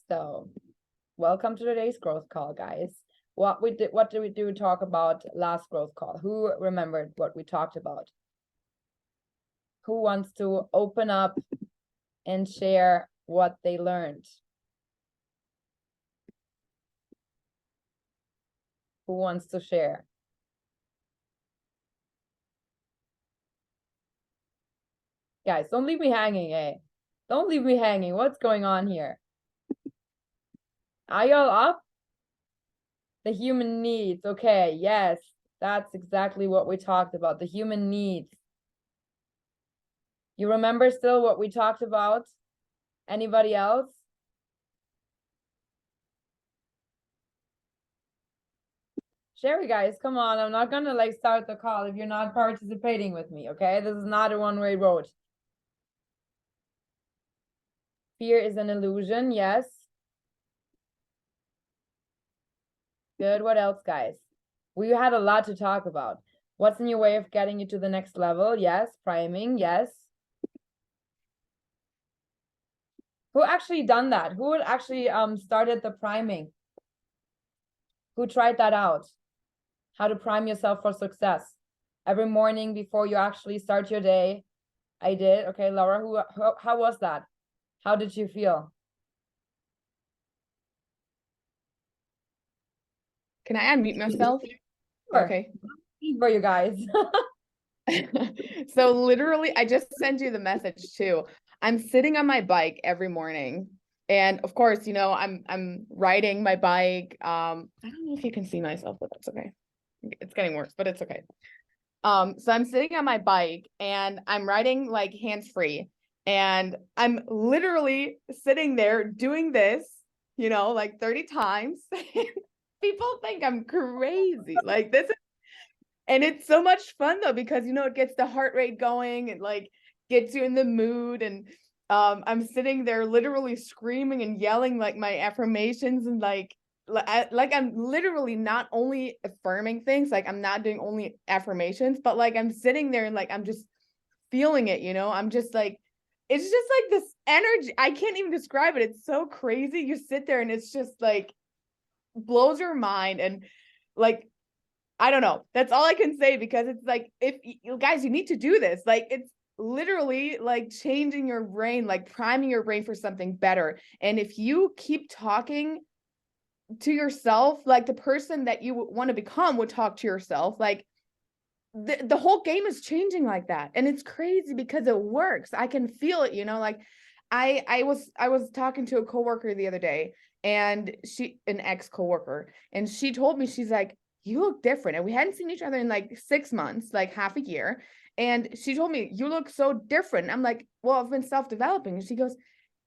So, welcome to today's growth call, guys. What did we do talk about last growth call? Who remembered what we talked about? Who wants to open up and share what they learned? Who wants to share? Guys, don't leave me hanging, eh? Don't leave me hanging. What's going on here? Are y'all up? The human needs. Okay, yes, that's exactly what we talked about. The human needs. You remember still what we talked about? Anybody else? Sherry, guys, come on. I'm not gonna like start the call if you're not participating with me, okay? This is not a one-way road. Fear is an illusion, yes. Good, what else, guys? We had a lot to talk about. What's in your way of getting you to the next level? Yes. Priming, yes. Who actually done that? Who actually started the priming? Who tried that out? How to prime yourself for success? Every morning before you actually start your day. I did. Okay, Laura, how was that? How did you feel? Can I unmute myself? Sure. Okay. For you guys. So literally, I just sent you the message too. I'm sitting on my bike every morning. And of course, you know, I'm riding my bike. I don't know if you can see myself, but that's okay. It's getting worse, but it's okay. So I'm sitting on my bike and I'm riding like hands-free. And I'm literally sitting there doing this, you know, like 30 times. People think I'm crazy. Like this is, and it's so much fun though, because you know, it gets the heart rate going and like gets you in the mood. And I'm sitting there literally screaming and yelling like my affirmations and like I'm literally not only affirming things, like I'm not doing only affirmations, but like I'm sitting there and like I'm just feeling it, you know. I'm just like, it's just like this energy. I can't even describe it. It's so crazy. You sit there and it's just like blows your mind. And like, I don't know. That's all I can say, because it's like, if you guys, you need to do this. Like, it's literally like changing your brain, like priming your brain for something better. And if you keep talking to yourself, like the person that you want to become would talk to yourself, like the whole game is changing like that. And it's crazy because it works. I can feel it, you know. Like I was talking to a coworker the other day, and an ex coworker, and she told me, she's like, you look different. And we hadn't seen each other in like 6 months, like half a year. And she told me, you look so different. I'm like, well, I've been self-developing. And she goes,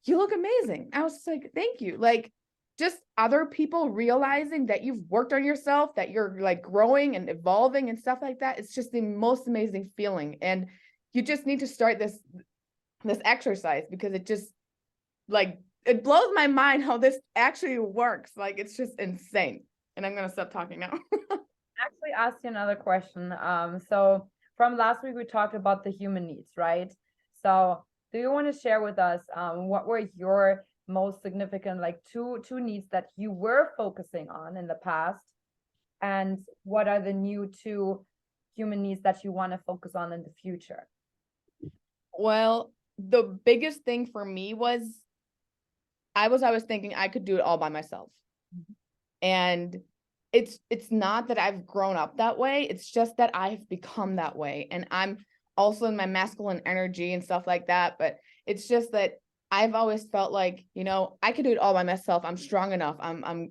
you look amazing. I was just like, thank you. Like, just other people realizing that you've worked on yourself, that you're like growing and evolving and stuff like that. It's just the most amazing feeling. And you just need to start this exercise, because it just like, it blows my mind how this actually works. Like, it's just insane. And I'm gonna stop talking now. Actually ask you another question. So from last week we talked about the human needs, right? So do you want to share with us what were your most significant, like two needs that you were focusing on in the past, and what are the new two human needs that you want to focus on in the future? Well, the biggest thing for me was I was thinking I could do it all by myself. And it's not that I've grown up that way. It's just that I've become that way. And I'm also in my masculine energy and stuff like that. But it's just that I've always felt like, you know, I could do it all by myself. I'm strong enough. I'm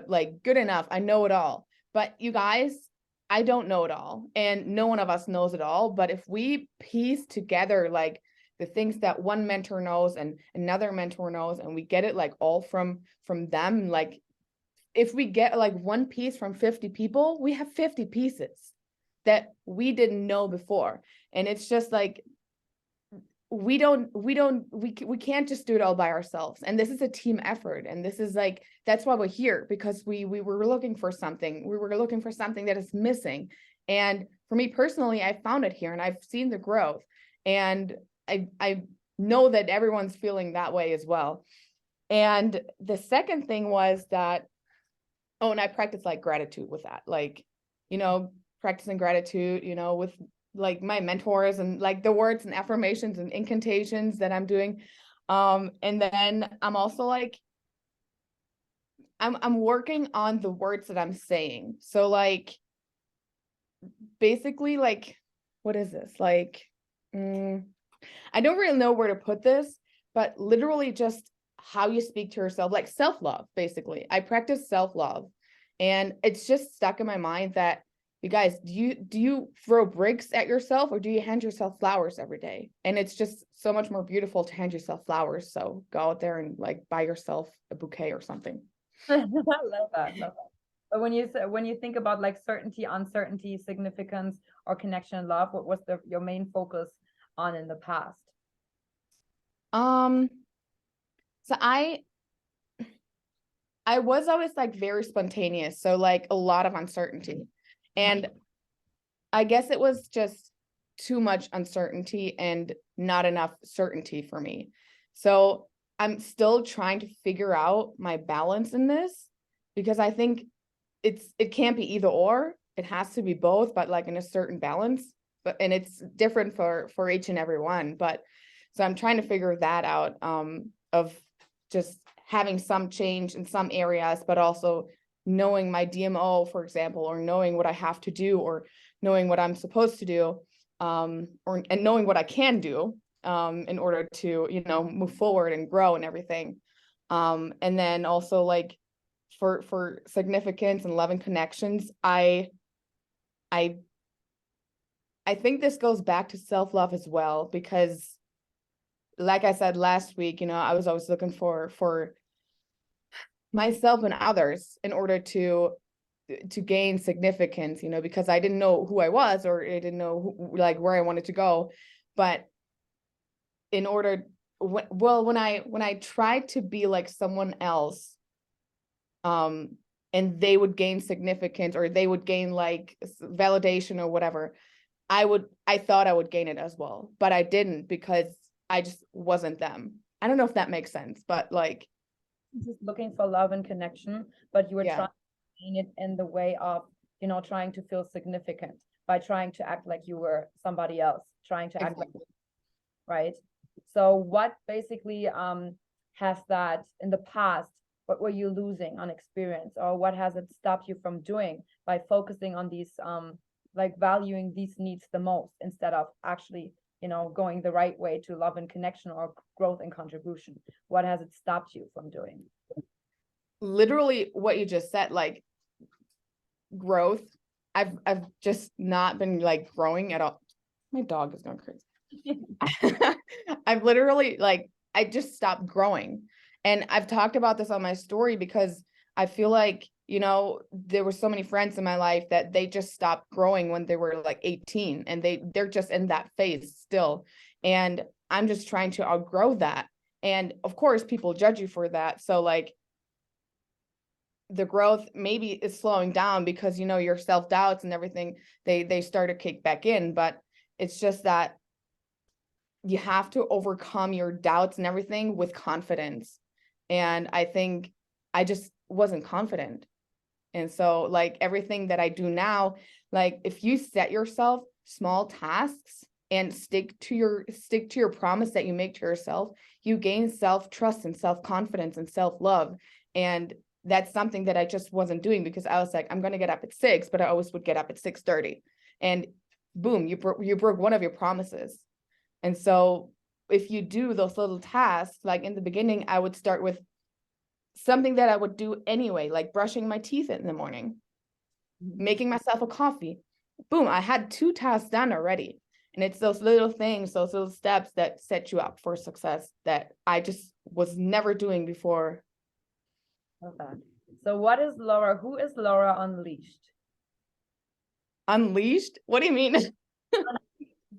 like good enough. I know it all. But you guys, I don't know it all. And no one of us knows it all. But if we piece together like the things that one mentor knows and another mentor knows, and we get it like all from them, like if we get like one piece from 50 people, we have 50 pieces that we didn't know before. And it's just like, we can't just do it all by ourselves. And this is a team effort. And this is like, that's why we're here, because we were looking for something. We were looking for something that is missing. And for me personally, I found it here and I've seen the growth. And I know that everyone's feeling that way as well. And the second thing was that, oh, and I practice like gratitude with that, like, practicing gratitude, with like my mentors and like the words and affirmations and incantations that I'm doing. And then I'm also like, I'm working on the words that I'm saying. So like, basically, like, what is this? Like, I don't really know where to put this, but literally just how you speak to yourself, like self-love, basically. I practice self-love, and it's just stuck in my mind that, you guys, do you throw bricks at yourself, or do you hand yourself flowers every day? And it's just so much more beautiful to hand yourself flowers. So go out there and like buy yourself a bouquet or something. I love that. Love that. But when you think about like certainty, uncertainty, significance, or connection and love, what was your main focus on in the past? So I was always like very spontaneous, so like a lot of uncertainty. And I guess it was just too much uncertainty and not enough certainty for me. So I'm still trying to figure out my balance in this, because I think it can't be either or. It has to be both, but like in a certain balance. And it's different for each and every one. But so I'm trying to figure that out, of just having some change in some areas, but also knowing my DMO, for example, or knowing what I have to do, or knowing what I'm supposed to do, and knowing what I can do, in order to, move forward and grow and everything. And then also like for significance and love and connections, I think this goes back to self-love as well, because like I said last week, I was always looking for myself and others in order to gain significance, because I didn't know who I was, or I didn't know like where I wanted to go. But in order, when I tried to be like someone else, and they would gain significance, or they would gain like validation or whatever, I thought I would gain it as well, but I didn't, because I just wasn't them. I don't know if that makes sense, but like, Just looking for love and connection, but you were yeah, trying to gain it in the way of, trying to feel significant by trying to act like you were somebody else, trying to act like, exactly. right? So what basically has that in the past, what were you losing on experience, or what has it stopped you from doing by focusing on these like valuing these needs the most instead of actually, going the right way to love and connection or growth and contribution? What has it stopped you from doing? Literally what you just said, like growth. I've just not been like growing at all. My dog is going crazy. I've literally like, I just stopped growing. And I've talked about this on my story, because I feel like, there were so many friends in my life that they just stopped growing when they were like 18, and they're just in that phase still. And I'm just trying to outgrow that. And of course, people judge you for that. So like, the growth maybe is slowing down because, your self-doubts and everything, they start to kick back in. But it's just that you have to overcome your doubts and everything with confidence. And I think I just wasn't confident. And so like everything that I do now, like if you set yourself small tasks and stick to your promise that you make to yourself, you gain self-trust and self-confidence and self-love. And that's something that I just wasn't doing, because I was like, I'm going to get up at 6, but I always would get up at 6:30, and boom, you broke one of your promises. And so if you do those little tasks, like in the beginning, I would start with something that I would do anyway, like brushing my teeth in the morning, making myself a coffee. Boom, I had 2 tasks done already. And it's those little things, those little steps that set you up for success that I just was never doing before. Okay. So what is Laura? Who is Laura Unleashed? Unleashed? What do you mean?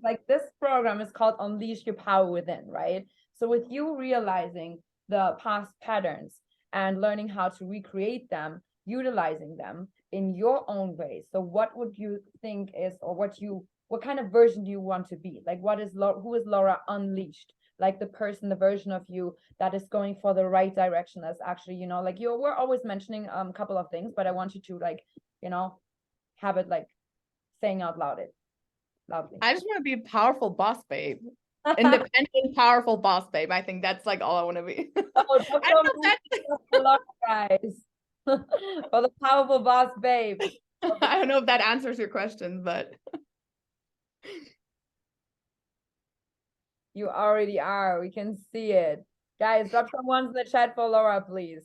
Like this program is called Unleash Your Power Within, right? So with you realizing the past patterns and learning how to recreate them, utilizing them in your own way. So what would you think is, or what kind of version do you want to be? Like who is Laura Unleashed? like the person, the version of you that is going for the right direction. That's actually, you know, like we're always mentioning a couple of things, but I want you to like, you know, have it like saying out loud it loudly. I just want to be a powerful boss babe. Independent, powerful boss babe. I think that's like all I want to be. Oh, I don't know if a lot, guys. For the powerful boss babe. I don't know if that answers your question, but you already are. We can see it. Guys, drop some ones in the chat for Laura, please.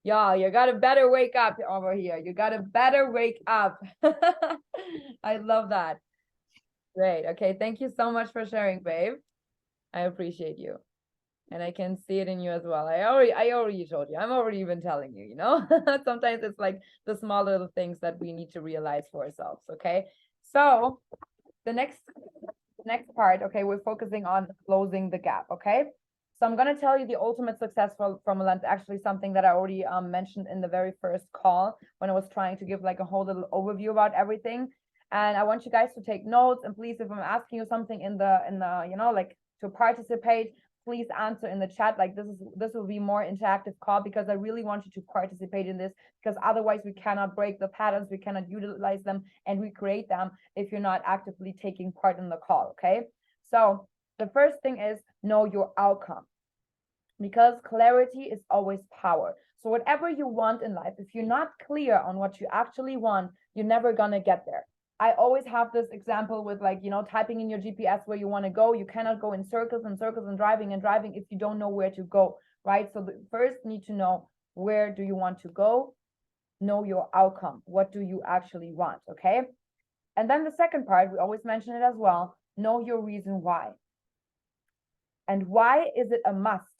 Y'all, you gotta better wake up over here. You gotta better wake up. I love that. Great. Okay, thank you so much for sharing, babe. I appreciate you. And I can see it in you as well. I already told you. I'm already even telling you, you know? Sometimes it's like the small little things that we need to realize for ourselves, okay? So the next part, okay, we're focusing on closing the gap, okay? So I'm going to tell you the ultimate success formula. It's actually something that I already mentioned in the very first call when I was trying to give like a whole little overview about everything. And I want you guys to take notes, and please, if I'm asking you something in the you know, like to participate, please answer in the chat. Like this will be more interactive call, because I really want you to participate in this, because otherwise we cannot break the patterns, we cannot utilize them and recreate them if you're not actively taking part in the call. Okay, so the first thing is know your outcome, because clarity is always power. So whatever you want in life, if you're not clear on what you actually want, you're never gonna get there. I always have this example with, like, you know, typing in your GPS where you want to go. You cannot go in circles and circles and driving if you don't know where to go, right? So the first need to know, where do you want to go? Know your outcome. What do you actually want? Okay. And then the second part, we always mention it as well. Know your reason why. And why is it a must?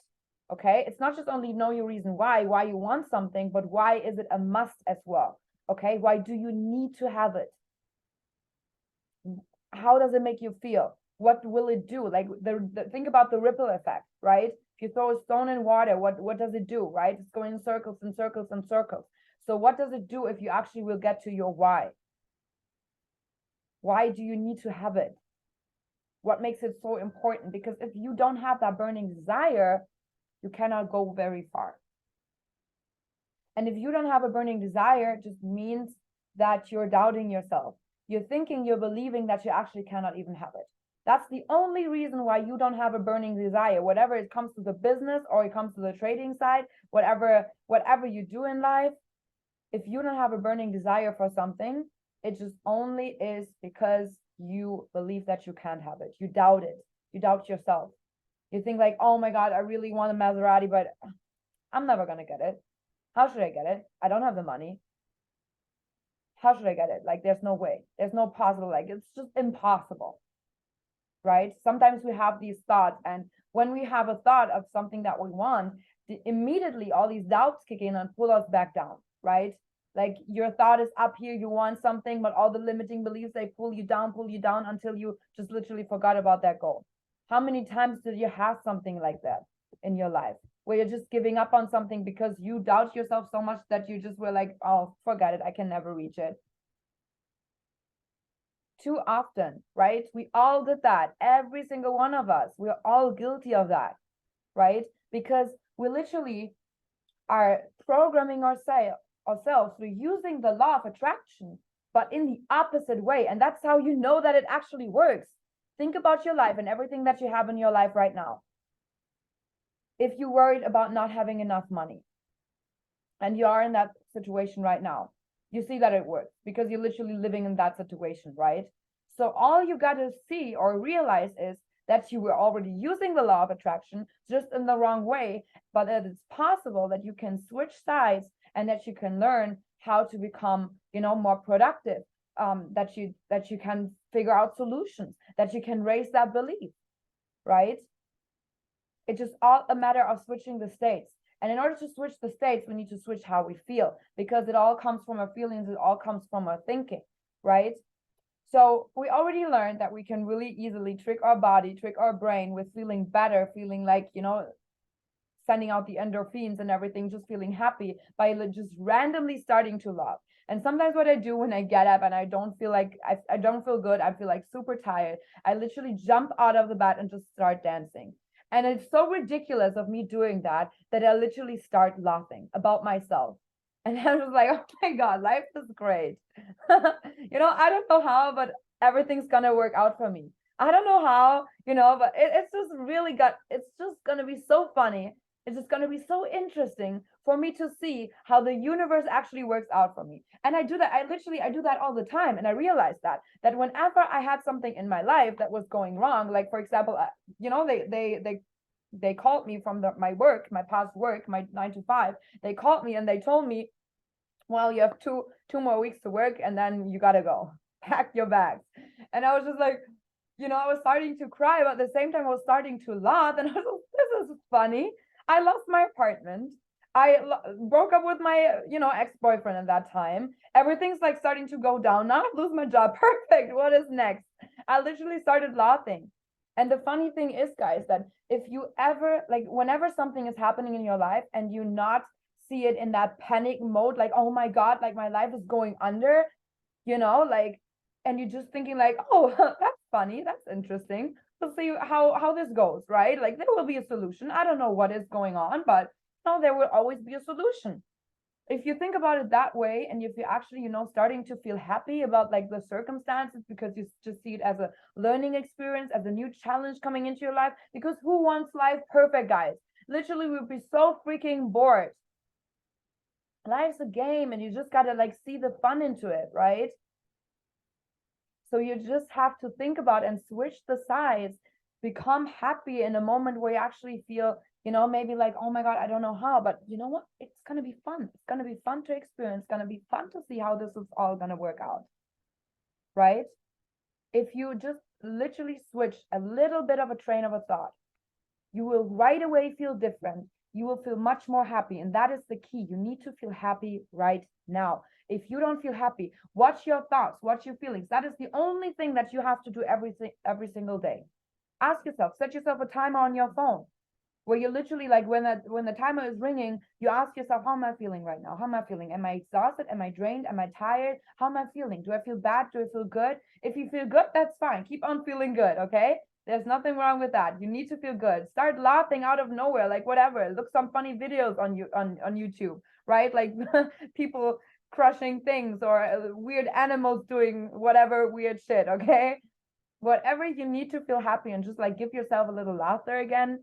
Okay. It's not just only know your reason why you want something, but why is it a must as well? Okay. Why do you need to have it? How does it make you feel? What will it do? Like think about the ripple effect, right? If you throw a stone in water, what does it do, right? It's going in circles and circles and circles. So what does it do if you actually will get to your why? Why do you need to have it? What makes it so important? Because if you don't have that burning desire, you cannot go very far. And if you don't have a burning desire, it just means that you're doubting yourself. You're thinking, you're believing that you actually cannot even have it. That's the only reason why you don't have a burning desire. Whatever it comes to the business or it comes to the trading side, whatever you do in life, if you don't have a burning desire for something, it just only is because you believe that you can't have it. You doubt it. You doubt yourself. You think like, oh my God, I really want a Maserati, but I'm never going to get it. How should I get it? I don't have the money. How should I get it? Like, there's no way. There's no possible, like, it's just impossible, right? Sometimes we have these thoughts, and when we have a thought of something that we want, immediately all these doubts kick in and pull us back down, right? Like, your thought is up here, you want something, but all the limiting beliefs, they pull you down until you just literally forgot about that goal. How many times did you have something like that in your life, where you're just giving up on something because you doubt yourself so much that you just were like, oh, forget it, I can never reach it? Too often, right? We all did that. Every single one of us. We're all guilty of that, right? Because we literally are programming ourselves. We're using the law of attraction, but in the opposite way. And that's how you know that it actually works. Think about your life and everything that you have in your life right now. If you're worried about not having enough money, and you are in that situation right now, you see that it works because you're literally living in that situation, right? So all you got to see or realize is that you were already using the law of attraction, just in the wrong way, but that it's possible that you can switch sides and that you can learn how to become, you know, more productive, that you can figure out solutions, that you can raise that belief, right? It's just all a matter of switching the states. And in order to switch the states, we need to switch how we feel, because it all comes from our feelings. It all comes from our thinking, right? So we already learned that we can really easily trick our body, trick our brain with feeling better, feeling like, you know, sending out the endorphins and everything, just feeling happy by just randomly starting to love. And sometimes what I do when I get up and I don't feel like I don't feel good, I feel like super tired, I literally jump out of the bed and just start dancing. And it's so ridiculous of me doing that I literally start laughing about myself. And I was like, oh my God, life is great. I don't know how, but everything's gonna work out for me. I don't know how, but it's just really it's just gonna be so funny. It's just gonna be so interesting for me to see how the universe actually works out for me. And I do that. I do that all the time. And I realized that whenever I had something in my life that was going wrong, like for example, they called me from my work, my past work, my 9 to 5. They called me and they told me, well, you have two more weeks to work and then you gotta go. Pack your bags. And I was just like, I was starting to cry, but at the same time I was starting to laugh. And I was like, this is funny. I lost my apartment. I broke up with my, ex-boyfriend at that time. Everything's like starting to go down. Now I lose my job. Perfect. What is next? I literally started laughing. And the funny thing is, guys, that if you ever, like, whenever something is happening in your life and you not see it in that panic mode, like, oh my God, like my life is going under, like, and you're just thinking like, oh, that's funny. That's interesting. We'll see how this goes, right? Like there will be a solution. I don't know what is going on, but no, there will always be a solution. If you think about it that way, and if you actually, starting to feel happy about like the circumstances because you just see it as a learning experience, as a new challenge coming into your life, because who wants life perfect, guys? Literally, we'd be so freaking bored. Life's a game and you just gotta like see the fun into it, right? So you just have to think about and switch the sides, become happy in a moment where you actually feel, maybe like, oh my God, I don't know how, but you know what? It's going to be fun. It's going to be fun to experience. It's going to be fun to see how this is all going to work out. Right? If you just literally switch a little bit of a train of a thought, you will right away feel different. You will feel much more happy. And that is the key. You need to feel happy right now. If you don't feel happy, watch your thoughts, watch your feelings. That is the only thing that you have to do every single day. Ask yourself, set yourself a timer on your phone where you literally like when the timer is ringing, you ask yourself, how am I feeling right now? How am I feeling? Am I exhausted? Am I drained? Am I tired? How am I feeling? Do I feel bad? Do I feel good? If you feel good, that's fine. Keep on feeling good, okay? There's nothing wrong with that. You need to feel good. Start laughing out of nowhere, like whatever. Look some funny videos on YouTube, right? Like people crushing things or weird animals doing whatever weird shit, okay? Whatever you need to feel happy and just like give yourself a little laughter again,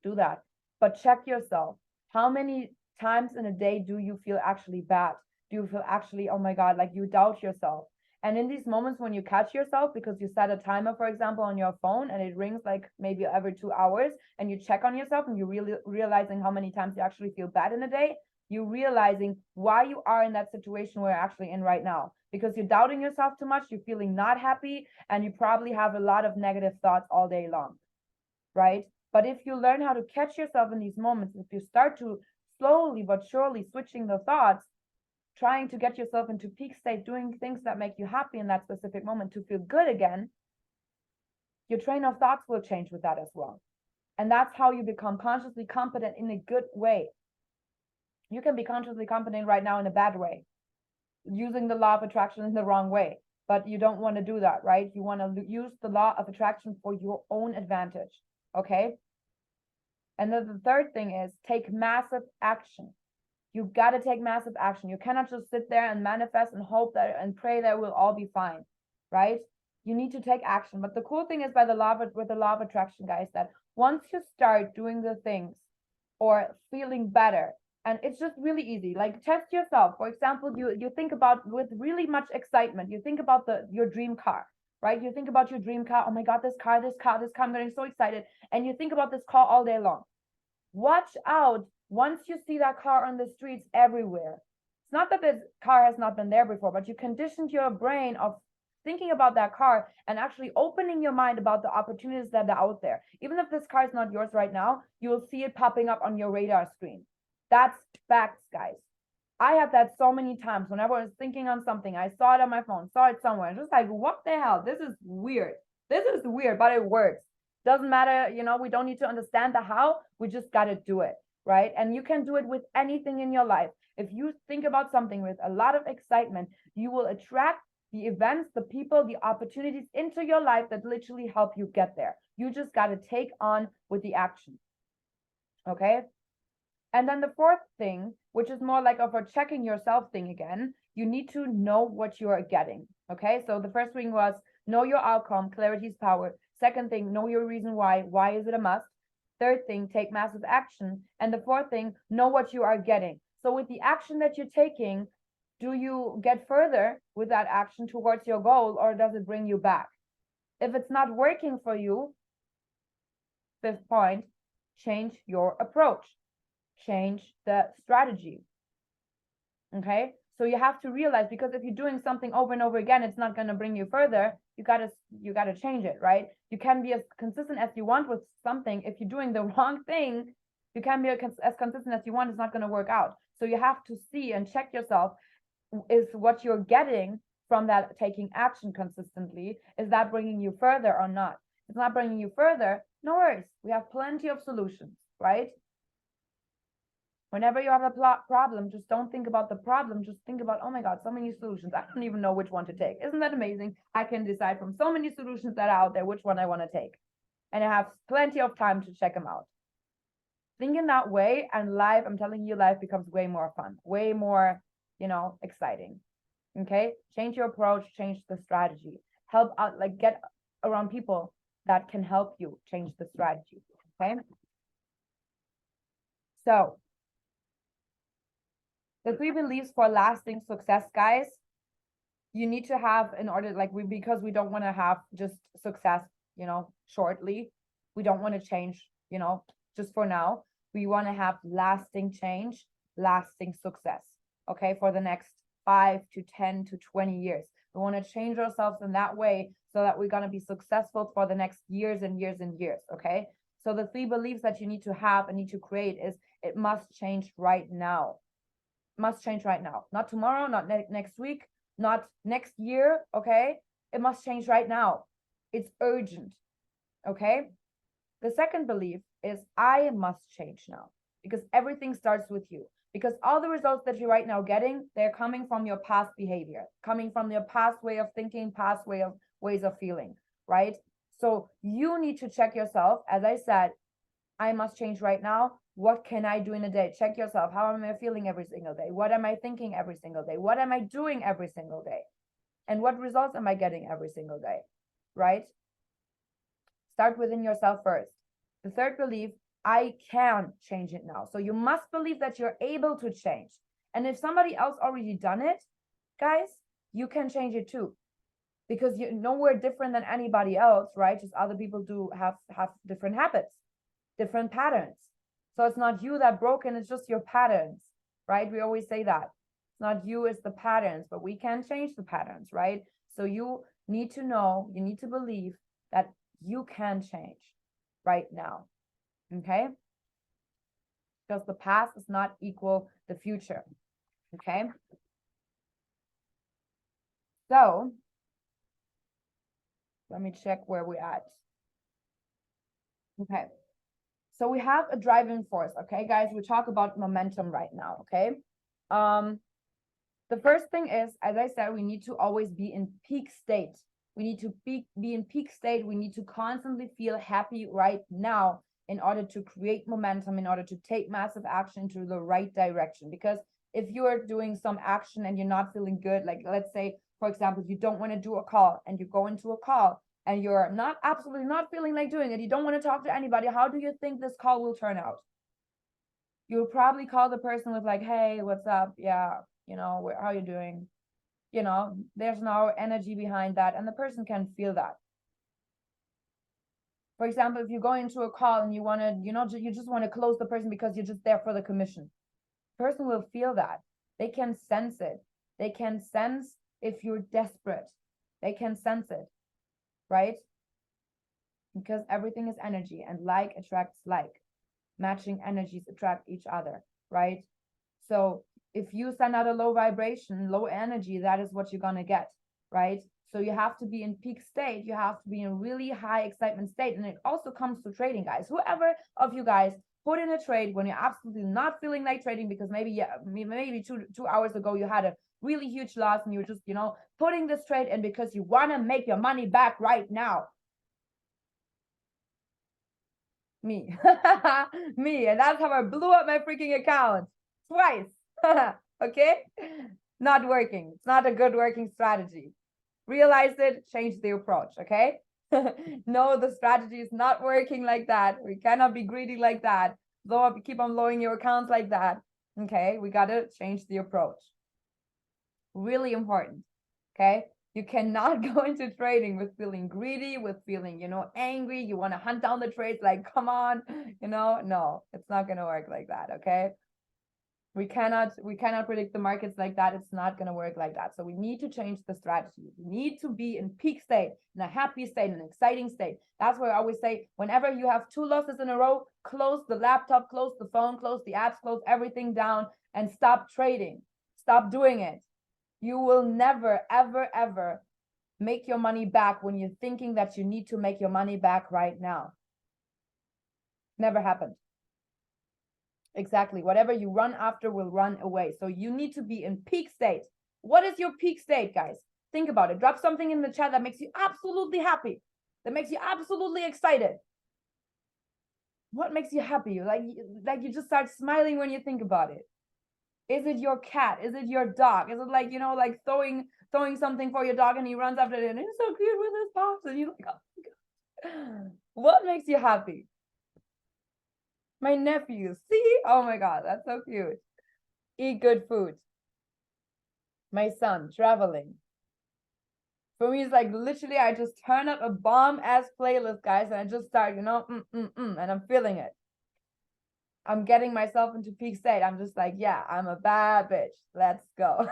do that. But check yourself. How many times in a day do you feel actually bad? Do you feel actually, oh my God, like you doubt yourself? And in these moments when you catch yourself because you set a timer, for example, on your phone and it rings like maybe every 2 hours and you check on yourself and you really realizing how many times you actually feel bad in a day, you realizing why you are in that situation where you're actually in right now. Because you're doubting yourself too much, you're feeling not happy, and you probably have a lot of negative thoughts all day long, right? But if you learn how to catch yourself in these moments, if you start to slowly but surely switching the thoughts, trying to get yourself into peak state, doing things that make you happy in that specific moment to feel good again, your train of thoughts will change with that as well. And that's how you become consciously competent in a good way. You can be consciously competent right now in a bad way, using the law of attraction in the wrong way, but you don't want to do that, right? You want to use the law of attraction for your own advantage, okay? And then the third thing is take massive action. You got to take massive action. You cannot just sit there and manifest and hope that and pray that we'll all be fine, right? You need to take action. But the cool thing is with the law of attraction, guys, that once you start doing the things or feeling better, and it's just really easy, like test yourself. For example, you think about with really much excitement, you think about your dream car, right? You think about your dream car. Oh my God, this car, I'm getting so excited. And you think about this car all day long. Watch out once you see that car on the streets everywhere. It's not that this car has not been there before, but you conditioned your brain of thinking about that car and actually opening your mind about the opportunities that are out there. Even if this car is not yours right now, you will see it popping up on your radar screen. That's facts, guys. I had that so many times whenever I was thinking on something. I saw it on my phone, saw it somewhere, and just like, what the hell? This is weird. This is weird, but it works. Doesn't matter, we don't need to understand the how. We just got to do it. right? And you can do it with anything in your life. If you think about something with a lot of excitement, you will attract the events, the people, the opportunities into your life that literally help you get there. You just got to take on with the action. Okay. And then the fourth thing, which is more like of a checking yourself thing again, you need to know what you are getting. Okay. So the first thing was know your outcome, clarity is power. Second thing, know your reason why. Why is it a must? Third thing, take massive action. And the fourth thing, know what you are getting. So with the action that you're taking, do you get further with that action towards your goal, or does it bring you back? If it's not working for you, fifth point, change your approach, change the strategy. Okay, so you have to realize, because if you're doing something over and over again, it's not going to bring you further. You gotta change it, right? You can be as consistent as you want with something. If you're doing the wrong thing, you can be as consistent as you want. It's not going to work out. So you have to see and check yourself. Is what you're getting from that taking action consistently, is that bringing you further or not? If it's not bringing you further, no worries. We have plenty of solutions, right? Whenever you have a problem, just don't think about the problem. Just think about, oh my God, so many solutions. I don't even know which one to take. Isn't that amazing? I can decide from so many solutions that are out there which one I want to take. And I have plenty of time to check them out. Think in that way, and life, I'm telling you, life becomes way more fun, way more, exciting. Okay. Change your approach, change the strategy, help out, like get around people that can help you change the strategy. Okay. So the 3 beliefs for lasting success, guys, you need to have in order, like because we don't want to have just success, shortly. We don't want to change, just for now. We want to have lasting change, lasting success. Okay. For the next 5 to 10 to 20 years. We want to change ourselves in that way so that we're going to be successful for the next years and years and years. Okay. So the 3 beliefs that you need to have and need to create is it must change right now. Must change right now. Not tomorrow, not next week, not next year. Okay. It must change right now. It's urgent. Okay. The second belief is I must change now, because everything starts with you. Because all the results that you're right now getting, they're coming from your past behavior, coming from your past way of thinking, past ways of feeling, right? So you need to check yourself. As I said, I must change right now. What can I do in a day? Check yourself. How am I feeling every single day? What am I thinking every single day? What am I doing every single day? And what results am I getting every single day, right? Start within yourself first. The third belief, I can change it now. So you must believe that you're able to change. And if somebody else already done it, guys, you can change it too. Because you're nowhere different than anybody else, right? Just other people do have different habits, different patterns. So it's not you that broken, it's just your patterns, right? We always say that. It's not you, it's the patterns, but we can change the patterns, right? So you need to know, you need to believe that you can change right now. Okay, because the past is not equal the future. Okay, so let me check where we're at. Okay, so we have a driving force. Okay, guys, we talk about momentum right now. Okay, the first thing is, as I said, we need to always be in peak state. We need to be in peak state. We need to constantly feel happy right now in order to create momentum, in order to take massive action to the right direction. Because if you're doing some action and you're not feeling good, like let's say, for example, you don't want to do a call and you go into a call and you're absolutely not feeling like doing it, you don't want to talk to anybody, how do you think this call will turn out? You'll probably call the person with like, hey, what's up? Yeah, how are you doing? There's no energy behind that, and the person can feel that. For example, if you go into a call and you want to, you just want to close the person because you're just there for the commission. The person will feel that. They can sense it. They can sense if you're desperate. They can sense it, right? Because everything is energy, and like attracts like. Matching energies attract each other, right? So if you send out a low vibration, low energy, that is what you're going to get, right? So you have to be in peak state. You have to be in really high excitement state. And it also comes to trading, guys. Whoever of you guys put in a trade when you're absolutely not feeling like trading, because maybe two hours ago you had a really huge loss and you're just, putting this trade in because you want to make your money back right now. Me. Me. And that's how I blew up my freaking account twice. Okay? Not working. It's not a good working strategy. Realize it, change the approach. Okay? No, the strategy is not working like that. We cannot be greedy like that. Keep on blowing your accounts like that. Okay? We got to change the approach. Really important. Okay? You cannot go into trading with feeling greedy, with feeling, angry. You want to hunt down the trades like, come on, no, it's not going to work like that. Okay. We cannot predict the markets like that. It's not going to work like that. So we need to change the strategy. We need to be in peak state, in a happy state, in an exciting state. That's why I always say, whenever you have 2 losses in a row, close the laptop, close the phone, close the apps, close everything down and stop trading. Stop doing it. You will never, ever, ever make your money back when you're thinking that you need to make your money back right now. Never happened. Exactly. Whatever you run after will run away. So you need to be in peak state. What is your peak state, guys? Think about it. Drop something in the chat that makes you absolutely happy, that makes you absolutely excited. What makes you happy? Like you just start smiling when you think about it. Is it your cat? Is it your dog? Is it like, like throwing something for your dog and he runs after it and he's so cute with his paws and you're like, oh my God. What makes you happy? My nephew, see? Oh my God, that's so cute. Eat good food. My son, traveling. For me, it's like literally I just turn up a bomb-ass playlist, guys, and I just start, and I'm feeling it. I'm getting myself into peak state. I'm just like, yeah, I'm a bad bitch. Let's go.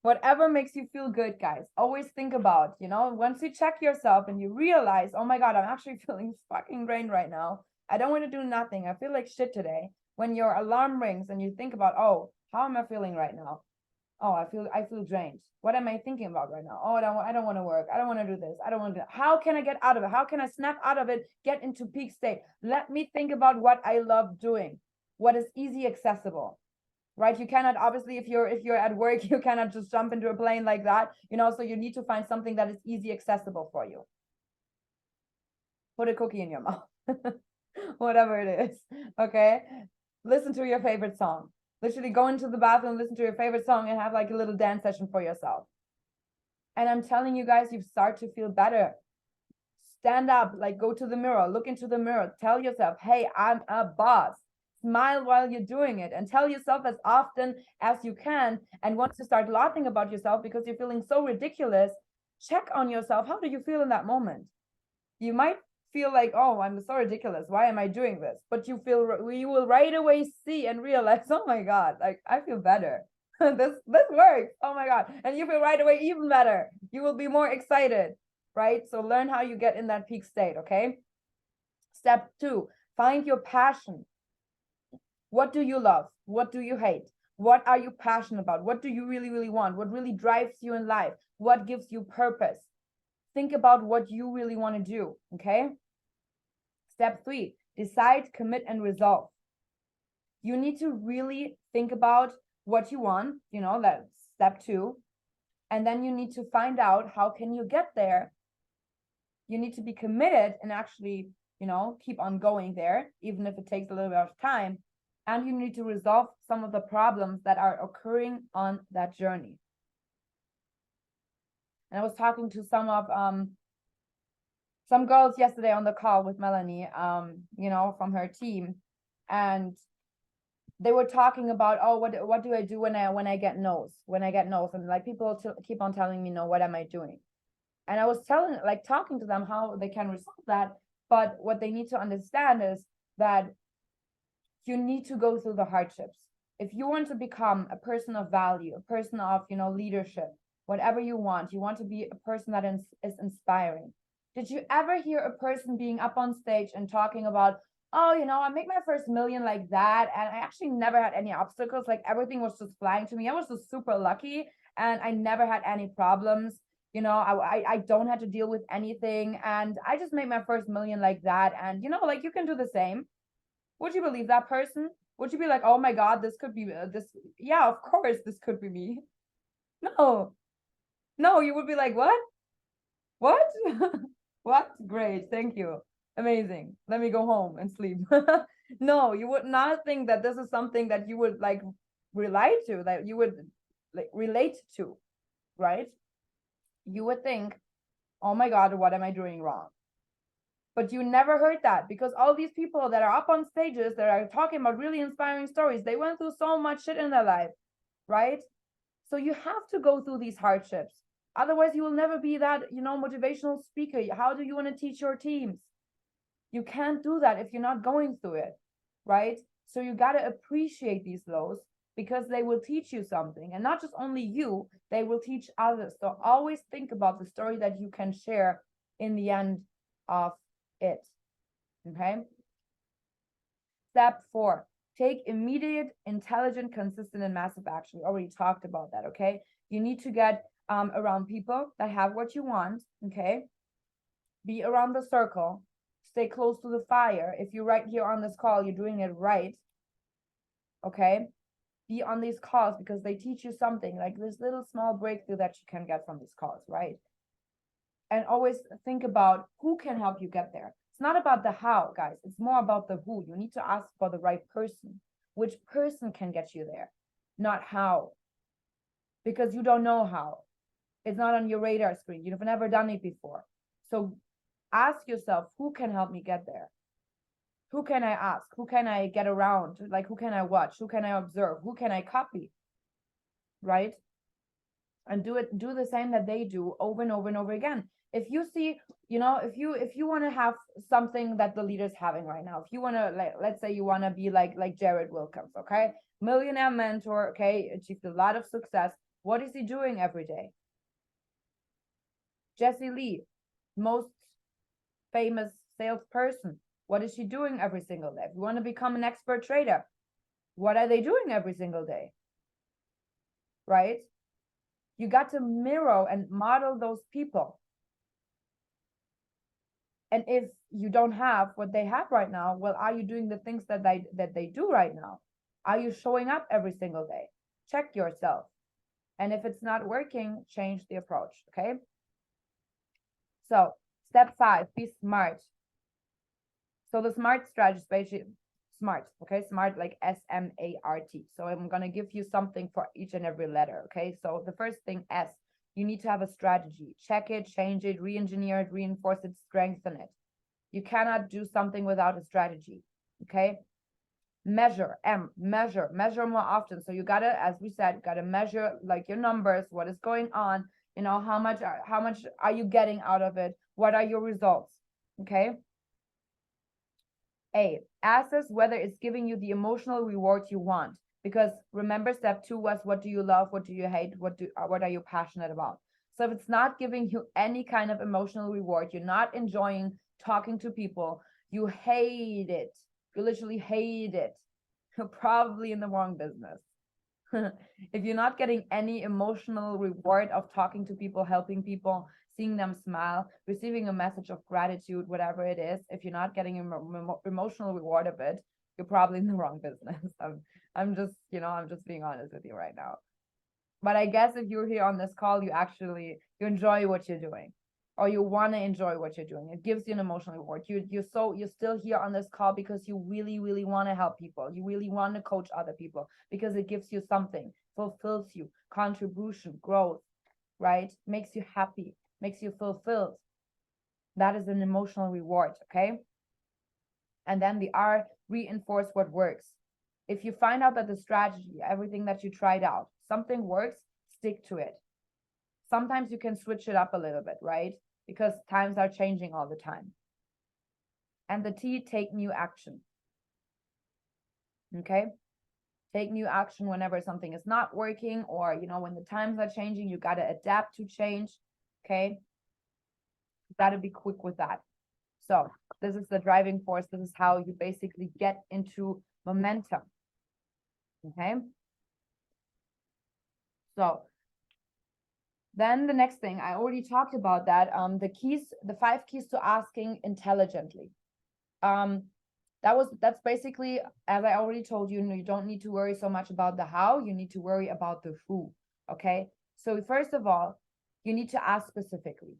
Whatever makes you feel good, guys. Always think about, once you check yourself and you realize, oh my God, I'm actually feeling fucking drained right now. I don't want to do nothing. I feel like shit today. When your alarm rings and you think about, oh, how am I feeling right now? Oh, I feel drained. What am I thinking about right now? Oh, I don't want to work. I don't want to do this. I don't want to do that. How can I get out of it? How can I snap out of it, get into peak state? Let me think about what I love doing, what is easy accessible, right? You cannot, obviously, if you're at work, you cannot just jump into a plane like that, so you need to find something that is easy accessible for you. Put a cookie in your mouth, whatever it is, okay? Listen to your favorite song. Literally go into the bathroom, listen to your favorite song and have like a little dance session for yourself. And I'm telling you guys, you start to feel better. Stand up, like go to the mirror, look into the mirror, tell yourself, hey, I'm a boss. Smile while you're doing it and tell yourself as often as you can. And once you start laughing about yourself because you're feeling so ridiculous, check on yourself. How do you feel in that moment? You might feel like, oh, I'm so ridiculous. Why am I doing this? But you will right away see and realize, oh my God, like I feel better. this works. Oh my God. And you feel right away even better. You will be more excited, right? So learn how you get in that peak state, okay? Step 2, find your passion. What do you love? What do you hate? What are you passionate about? What do you really, really want? What really drives you in life? What gives you purpose? Think about what you really want to do, okay? Step 3, decide, commit, and resolve. You need to really think about what you want, that's step 2. And then you need to find out how can you get there. You need to be committed and actually, keep on going there, even if it takes a little bit of time. And you need to resolve some of the problems that are occurring on that journey. And I was talking to some girls yesterday on the call with Melanie, from her team, and they were talking about, oh, what do I do when I get no's, and like people keep on telling me, no, what am I doing? And I was talking to them how they can resolve that, but what they need to understand is that you need to go through the hardships. If you want to become a person of value, a person of, leadership, whatever you want to be a person that is inspiring. Did you ever hear a person being up on stage and talking about, oh, I made my first million like that, and I actually never had any obstacles, like everything was just flying to me. I was just super lucky and I never had any problems. you know, I don't have to deal with anything, and I just made my first million like that. And you know, like, you can do the same. Would you believe that person? Would you be like, oh my God, this could be this? Yeah, of course, this could be me. No, no, you would be like, what? What? What? Great, thank you. Amazing. Let me go home and sleep. No, you would not think that this is something that you would like relate to, that you would like relate to, right? You would think, oh my God, what am I doing wrong? But you never heard that, because all these people that are up on stages that are talking about really inspiring stories, they went through so much shit in their life, right? So you have to go through these hardships. Otherwise, you will never be that, you know, motivational speaker. How do you want to teach your teams? You can't do that if you're not going through it, right? So you got to appreciate these lows, because they will teach you something, and not just only you, they will teach others. So always think about the story that you can share in the end of it. Okay. Step 4, take immediate, intelligent, consistent, and massive action. We already talked about that. Okay. You need to get around people that have what you want. Okay. Be around the circle, stay close to the fire. If you're right here on this call, you're doing it right. Okay. Be on these calls because they teach you something, like this little small breakthrough that you can get from these calls, right? And always think about who can help you get there. It's not about the how, guys. It's more about the who. You need to ask for the right person. Which person can get you there, not how, because you don't know how. It's not on your radar screen. You've never done it before. So ask yourself, who can help me get there? Who can I ask? Who can I get around? Like, who can I watch? Who can I observe? Who can I copy? Right? And do the same that they do over and over and over again. If you see, you know, if you want to have something that the leader's having right now, if you want to, like, let's say you want to be like Jared Wilkins, okay, millionaire mentor, okay, achieved a lot of success. What is he doing every day? Jessie Lee, most famous salesperson, what is she doing every single day? If you want to become an expert trader, what are they doing every single day? Right? You got to mirror and model those people. And if you don't have what they have right now, well, are you doing the things that they do right now? Are you showing up every single day? Check yourself. And if it's not working, change the approach, okay? So step 5, be smart. So the SMART strategy is basically SMART, okay? SMART, like SMART. So I'm going to give you something for each and every letter, okay? So the first thing, S, you need to have a strategy. Check it, change it, re-engineer it, reinforce it, strengthen it. You cannot do something without a strategy, okay? Measure, M, measure more often. So you got to, as we said, got to measure like your numbers, what is going on, you know, how much are you getting out of it? What are your results, okay? A, assess whether it's giving you the emotional reward you want. Because remember, step 2 was, what do you love? What do you hate? What are you passionate about? So if it's not giving you any kind of emotional reward, you're not enjoying talking to people, you hate it, you literally hate it, you're probably in the wrong business. If you're not getting any emotional reward of talking to people, helping people, seeing them smile, receiving a message of gratitude, whatever it is, if you're not getting emotional reward of it, you're probably in the wrong business. I'm just, you know, I'm just being honest with you right now. But I guess if you're here on this call, you enjoy what you're doing, or you want to enjoy what you're doing. It gives you an emotional reward. You're still here on this call because you really, really want to help people. You really want to coach other people because it gives you something, fulfills you, contribution, growth, right? Makes you happy, makes you fulfilled. That is an emotional reward, okay? And then the R, reinforce what works. If you find out that the strategy, everything that you tried out, something works, stick to it. Sometimes you can switch it up a little bit, right? Because times are changing all the time. And the T, take new action. Okay? Take new action whenever something is not working, or, you know, when the times are changing, you got to adapt to change. Okay? You got to be quick with that. So this is the driving force. This is how you basically get into momentum. Okay? So Then the next thing, I already talked about that, the 5 keys to asking intelligently. That's basically, as I already told you, you don't need to worry so much about the how, you need to worry about the who. Okay. So first of all, you need to ask specifically.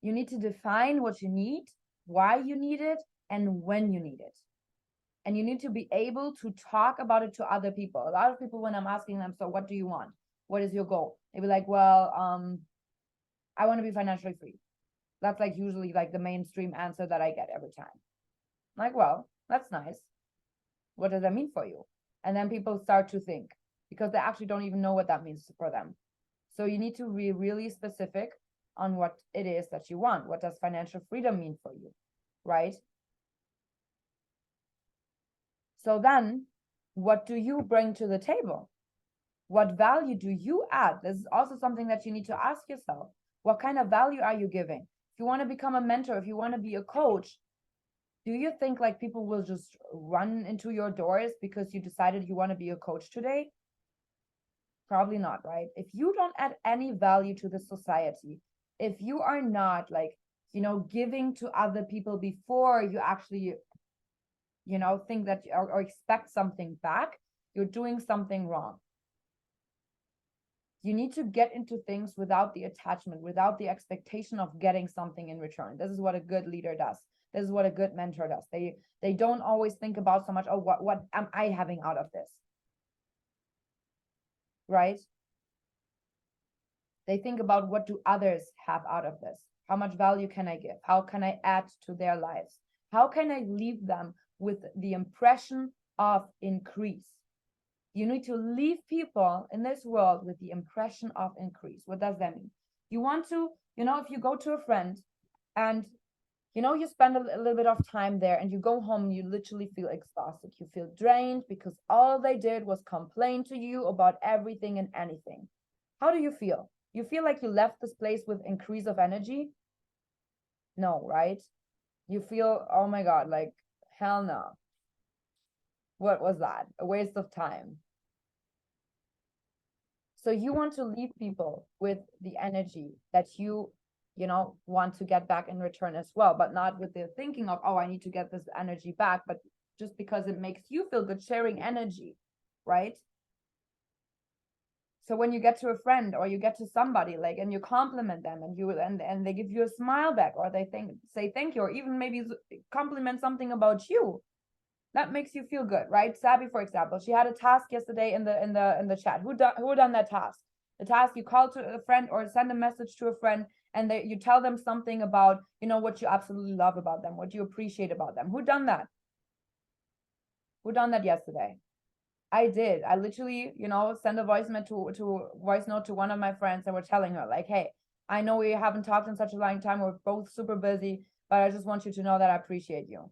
You need to define what you need, why you need it, and when you need it. And you need to be able to talk about it to other people. A lot of people, when I'm asking them, so what do you want? What is your goal? They be like, well, I want to be financially free. That's like usually like the mainstream answer that I get every time. I'm like, well, that's nice. What does that mean for you? And then people start to think, because they actually don't even know what that means for them. So you need to be really specific on what it is that you want. What does financial freedom mean for you, right? So then, what do you bring to the table? What value do you add? This is also something that you need to ask yourself. What kind of value are you giving? If you want to become a mentor, if you want to be a coach, do you think like people will just run into your doors because you decided you want to be a coach today? Probably not, right? If you don't add any value to the society, if you are not like, giving to other people before you actually, think that or expect something back, you're doing something wrong. You need to get into things without the attachment, without the expectation of getting something in return. This is what a good leader does. This is what a good mentor does. They don't always think about so much, oh, what am I having out of this? Right? They think about, what do others have out of this? How much value can I give? How can I add to their lives? How can I leave them with the impression of increase? You need to leave people in this world with the impression of increase. What does that mean? You want to, if you go to a friend and, you spend a little bit of time there and you go home and you literally feel exhausted. You feel drained because all they did was complain to you about everything and anything. How do you feel? You feel like you left this place with increase of energy? No, right? You feel, oh my God, like, hell no. What was that? A waste of time. So you want to leave people with the energy that you want to get back in return as well, but not with the thinking of, oh, I need to get this energy back, but just because it makes you feel good sharing energy, right? So when you get to a friend or you get to somebody like, and you compliment them and they give you a smile back, or they say thank you, or even maybe compliment something about you, that makes you feel good, right? Sabi, for example, she had a task yesterday in the chat. Who done that task? The task, you call to a friend or send a message to a friend, and you tell them something about, what you absolutely love about them, what you appreciate about them. Who done that? Who done that yesterday? I did. I literally, send a voice note to one of my friends, and we're telling her like, hey, I know we haven't talked in such a long time. We're both super busy, but I just want you to know that I appreciate you.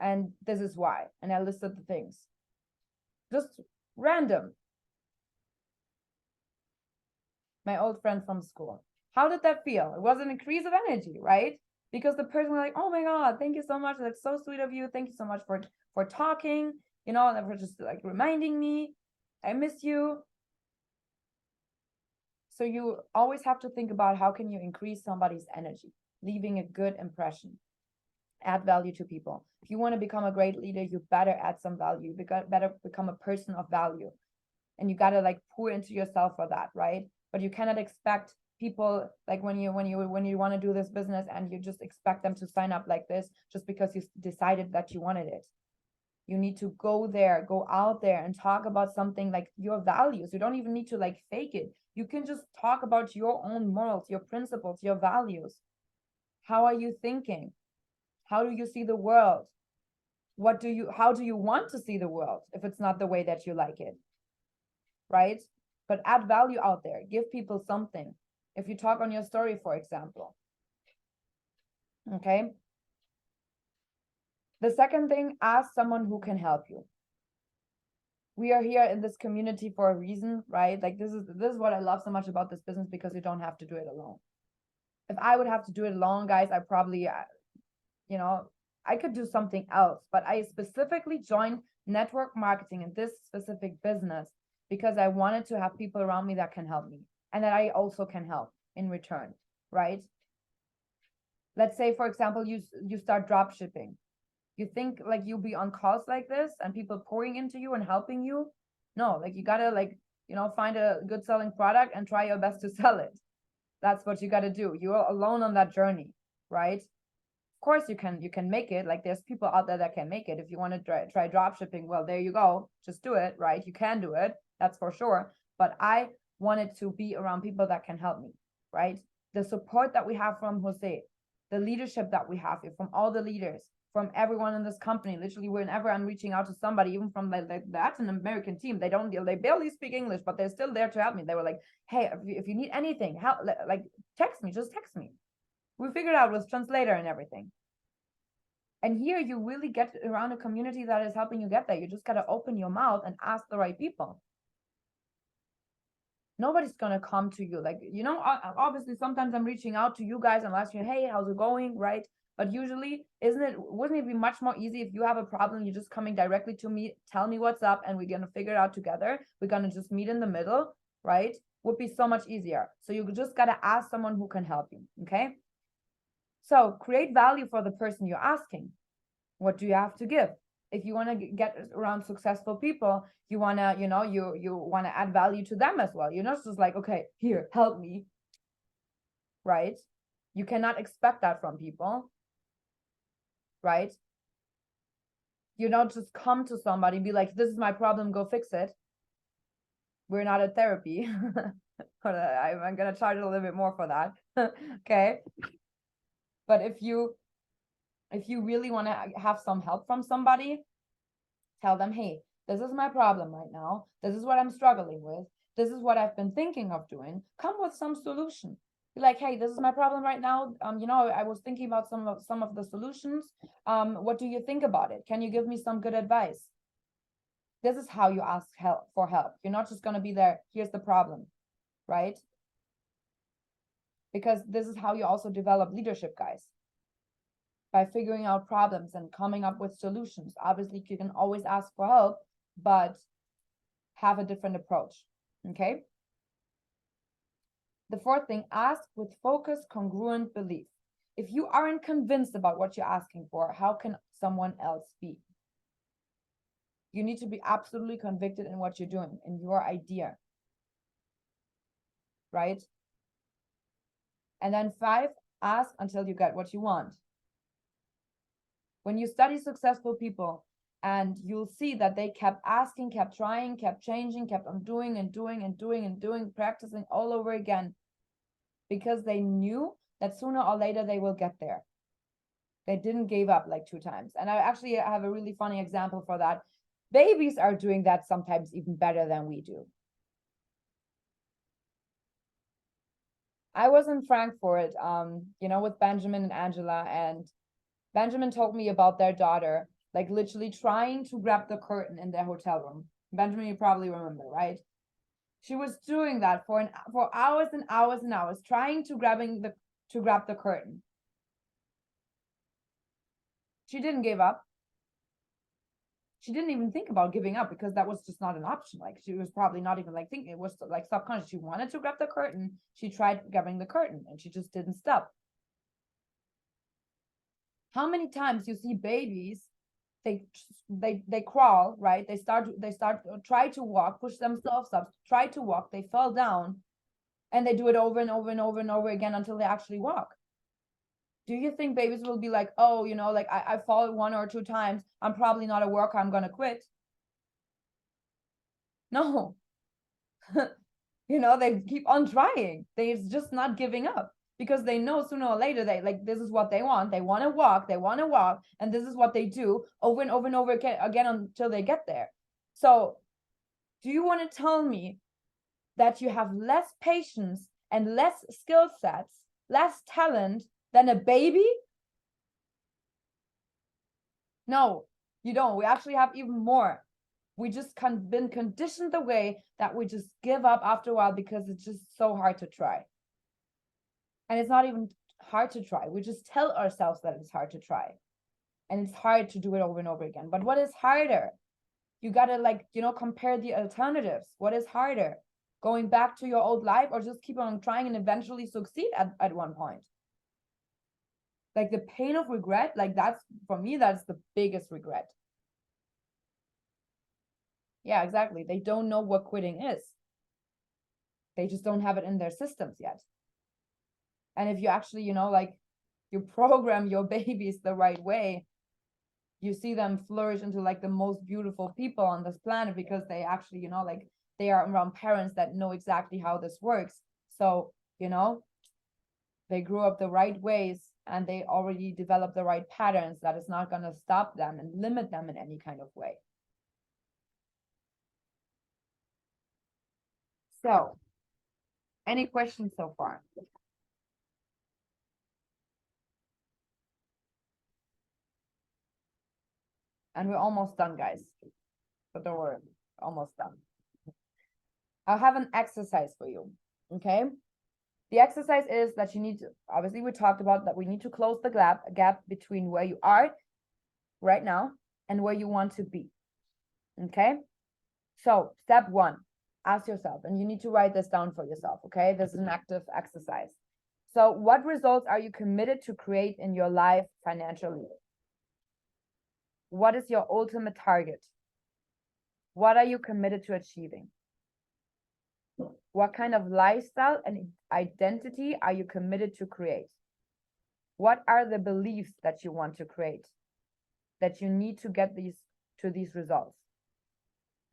And this is why. And I listed the things. Just random. My old friend from school. How did that feel? It was an increase of energy, right? Because the person was like, oh my God, thank you so much. That's so sweet of you. Thank you so much for talking, and for just like reminding me. I miss you. So you always have to think about, how can you increase somebody's energy, leaving a good impression. Add value to people. If you want to become a great leader, you better add some value. You better become a person of value, and you got to like pour into yourself for that, right? But you cannot expect people, like when you want to do this business, and you just expect them to sign up like this just because you decided that you wanted it. You need to go out there and talk about something like your values. You don't even need to like fake it. You can just talk about your own morals, your principles, your values. How are you thinking? How do you see the world? How do you want to see the world if it's not the way that you like it? Right? But add value out there. Give people something. If you talk on your story, for example. Okay. The second thing, ask someone who can help you. We are here in this community for a reason, right? Like this is what I love so much about this business, because you don't have to do it alone. If I would have to do it alone, guys, I probably, I could do something else, but I specifically joined network marketing in this specific business because I wanted to have people around me that can help me, and that I also can help. in return, right? Let's say, for example, you start drop shipping. You think like you'll be on calls like this and people pouring into you and helping you? No, like you gotta like, find a good selling product and try your best to sell it. That's what you gotta do. You're alone on that journey, right? Of course you can make it. Like there's people out there that can make it. If you want to try drop shipping, well, there you go. Just do it, right? You can do it. That's for sure. But I wanted to be around people that can help me, right? The support that we have from Jose, the leadership that we have from all the leaders, from everyone in this company. Literally, whenever I'm reaching out to somebody, even from the Latin American team, they barely speak English, but they're still there to help me. They were like, hey, if you need anything, help, like text me, just text me. We figured out with translator and everything. And here you really get around a community that is helping you get there. You just got to open your mouth and ask the right people. Nobody's going to come to you. Like, obviously sometimes I'm reaching out to you guys and asking, hey, how's it going? Right. But usually, wouldn't it be much more easy if you have a problem, you're just coming directly to me, tell me what's up, and we're going to figure it out together. We're going to just meet in the middle, right? Would be so much easier. So you just got to ask someone who can help you. Okay. So create value for the person you're asking. What do you have to give? If you want to get around successful people, you want to, you want to add value to them as well. You're not just like, okay, here, help me. Right? You cannot expect that from people. Right? You don't just come to somebody and be like, this is my problem, go fix it. We're not at therapy. I'm going to charge a little bit more for that. Okay. But if you really want to have some help from somebody, tell them, hey, this is my problem right now. This is what I'm struggling with. This is what I've been thinking of doing. Come with some solution. Be like, hey, this is my problem right now. I was thinking about some of the solutions. What do you think about it? Can you give me some good advice? This is how you ask for help. You're not just going to be there, here's the problem, right? Because this is how you also develop leadership, guys. By figuring out problems and coming up with solutions. Obviously, you can always ask for help, but have a different approach, okay? The fourth thing, ask with focus, congruent belief. If you aren't convinced about what you're asking for, how can someone else be? You need to be absolutely convicted in what you're doing, in your idea, right? And then 5, ask until you get what you want. When you study successful people, and you'll see that they kept asking, kept trying, kept changing, kept on doing and doing and doing and doing, practicing all over again, because they knew that sooner or later they will get there. They didn't give up like 2 times. And I actually have a really funny example for that. Babies are doing that sometimes even better than we do. I was in Frankfurt, with Benjamin and Angela, and Benjamin told me about their daughter, like literally trying to grab the curtain in their hotel room. Benjamin, you probably remember, right? She was doing that for hours and hours and hours, trying to grab the curtain. She didn't give up. She didn't even think about giving up because that was just not an option. Like she was probably not even like thinking, it was like subconscious. She wanted to grab the curtain. She tried grabbing the curtain and she just didn't stop. How many times you see babies, they crawl, right? They try to walk, push themselves up, try to walk, they fall down, and they do it over and over and over and over again until they actually walk. Do you think babies will be like, oh, like I fall 1 or 2 times, I'm probably not a worker, I'm gonna quit? No. They keep on trying. They're just not giving up. Because they know sooner or later this is what they want. They want to walk, and this is what they do over and over and over again until they get there. So do you want to tell me that you have less patience and less skill sets, less talent than a baby? No, you don't. We actually have even more. We just been conditioned the way that we just give up after a while because it's just so hard to try. And it's not even hard to try. We just tell ourselves that it's hard to try. And it's hard to do it over and over again. But what is harder? You got to compare the alternatives. What is harder? going back to your old life, or just keep on trying and eventually succeed at one point? Like the pain of regret, like that's, for me, that's the biggest regret. Yeah, exactly. They don't know what quitting is. They just don't have it in their systems yet. And if you actually, you know, like you program your babies the right way, you see them flourish into like the most beautiful people on this planet, because they actually, you know, like they are around parents that know exactly how this works. So, you know, they grew up the right ways and they already developed the right patterns that is not going to stop them and limit them in any kind of way. So, any questions so far? And we're almost done, guys. But don't worry, almost done. I'll have an exercise for you. Okay. The exercise is that you need to, obviously we talked about that we need to close the gap between where you are right now and where you want to be. Okay. So step one, ask yourself, and you need to write this down for yourself. Okay. This is an active exercise. So what results are you committed to create in your life financially? What is your ultimate target? What are you committed to achieving? What kind of lifestyle and identity are you committed to create? What are the beliefs that you want to create, that you need to get these results?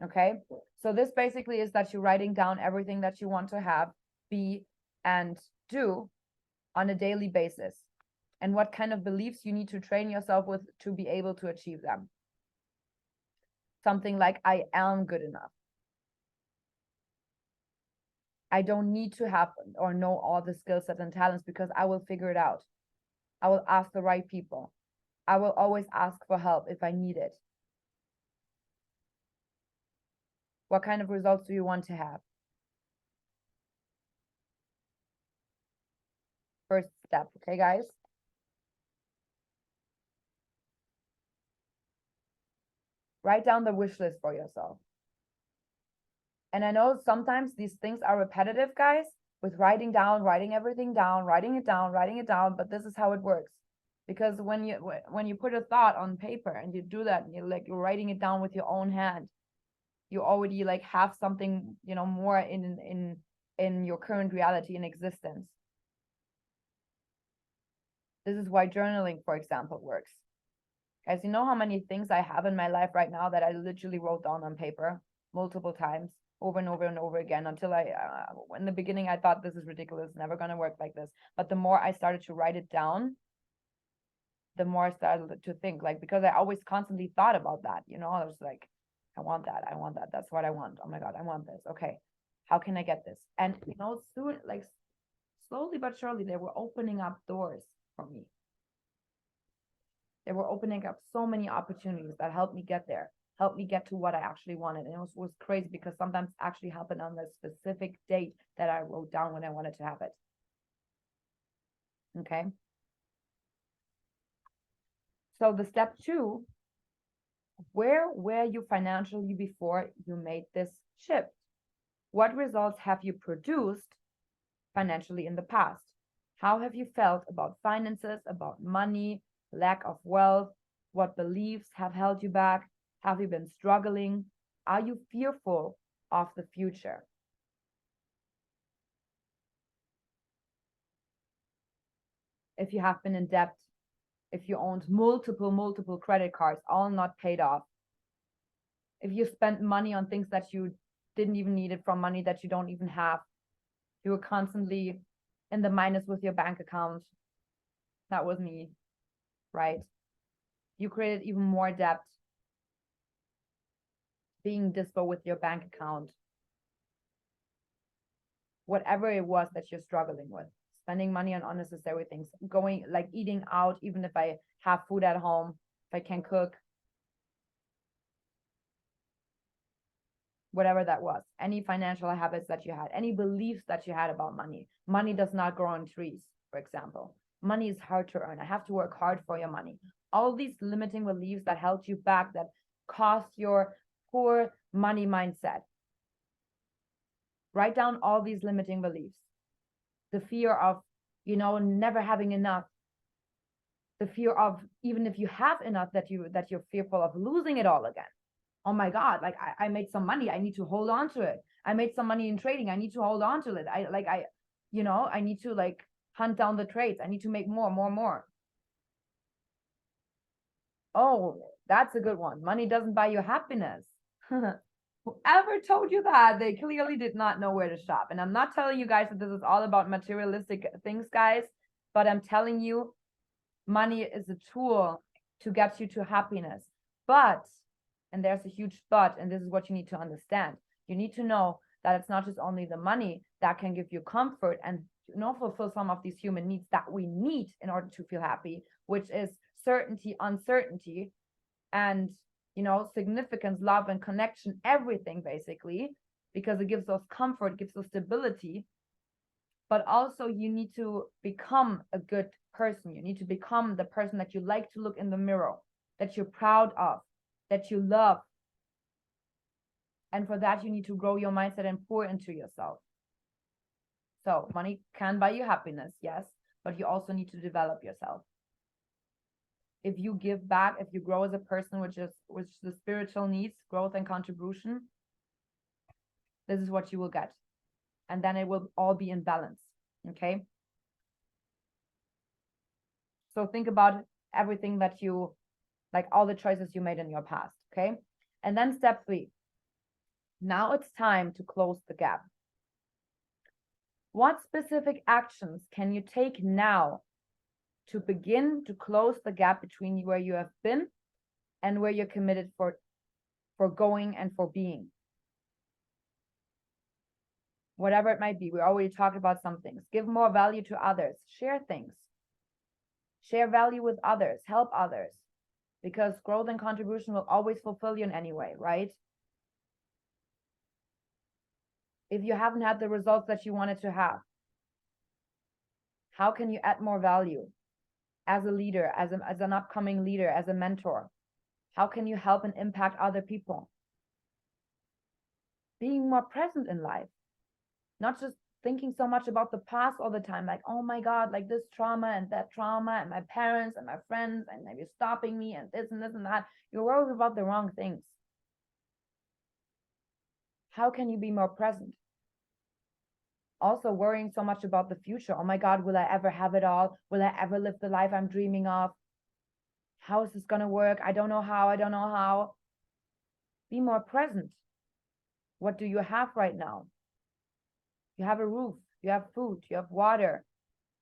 Okay, so this basically is that you're writing down everything that you want to have, be, and do on a daily basis, and what kind of beliefs you need to train yourself with to be able to achieve them. Something like, I am good enough. I don't need to have or know all the skill sets and talents because I will figure it out. I will ask the right people. I will always ask for help if I need it. What kind of results do you want to have? First step, okay, guys? Write down the wish list for yourself. And I know sometimes these things are repetitive, guys, with writing down, writing everything down, writing it down, but this is how it works. Because when you put a thought on paper and you do that, and you're writing it down with your own hand, you already like have something, you know, more in your current reality in existence. This is why journaling, for example, works. Guys, you know how many things I have in my life right now that I literally wrote down on paper multiple times, over and over and over again, until in the beginning, I thought this is ridiculous, never going to work like this. But the more I started to write it down, the more I started to think, like, because I always constantly thought about that, you know, I was like, I want that. That's what I want. Oh my God, I want this. Okay, how can I get this? And, you know, soon, like slowly but surely, they were opening up doors for me. They were opening up so many opportunities that helped me get there, helped me get to what I actually wanted. And it was crazy because sometimes actually happened on the specific date that I wrote down when I wanted to have it. Okay. So the step two, where were you financially before you made this shift? What results have you produced financially in the past? How have you felt about finances, about money, lack of wealth? What beliefs have held you back? Have you been struggling? Are you fearful of the future? If you have been in debt, if you owned multiple credit cards, all not paid off, if you spent money on things that you didn't even need it from, money that you don't even have, you were constantly in the minus with your bank account. That was me, right? You created even more debt, being dispo with your bank account, whatever it was that you're struggling with, spending money on unnecessary things, going like eating out, even if I have food at home, if I can cook, whatever that was, any financial habits that you had, any beliefs that you had about money. Money does not grow on trees, for example. Money is hard to earn. I have to work hard for your money. All these limiting beliefs that held you back, that caused your poor money mindset, Write down all these limiting beliefs. The fear of, never having enough. The fear of, even if you have enough, that you're fearful of losing it all again. Oh my God, like I made some money, I need to hold on to it. I made some money in trading, I need to hold on to it. I need to like hunt down the trades. I need to make more. Oh, that's a good one. Money doesn't buy you happiness. Whoever told you that, they clearly did not know where to shop. And I'm not telling you guys that this is all about materialistic things, guys, but I'm telling you, money is a tool to get you to happiness. But, and there's a huge but, and this is what you need to understand. You need to know that it's not just only the money that can give you comfort and fulfill some of these human needs that we need in order to feel happy, which is certainty, uncertainty, and significance, love, and connection, everything basically, because it gives us comfort, gives us stability. But also you need to become a good person. You need to become the person that you like to look in the mirror, that you're proud of, that you love. And for that, you need to grow your mindset and pour into yourself. So money can buy you happiness, yes, but you also need to develop yourself. If you give back, if you grow as a person, which the spiritual needs, growth and contribution, this is what you will get. And then it will all be in balance. Okay. So think about everything that you, like all the choices you made in your past. Okay. And then step 3. Now it's time to close the gap. What specific actions can you take now to begin to close the gap between where you have been and where you're committed for going and for being? Whatever it might be, we already talked about some things. Give more value to others. Share things. Share value with others. Help others. Because growth and contribution will always fulfill you in any way, right? If you haven't had the results that you wanted to have, how can you add more value? As a leader, as an upcoming leader, as a mentor, how can you help and impact other people? Being more present in life, not just thinking so much about the past all the time, like, oh my God, like this trauma and that trauma and my parents and my friends and maybe stopping me and this and this and that. You're worried about the wrong things. How can you be more present? Also worrying so much about the future. Oh my God, will I ever have it all? Will I ever live the life I'm dreaming of? How is this going to work? I don't know how. Be more present. What do you have right now? You have a roof, you have food, you have water,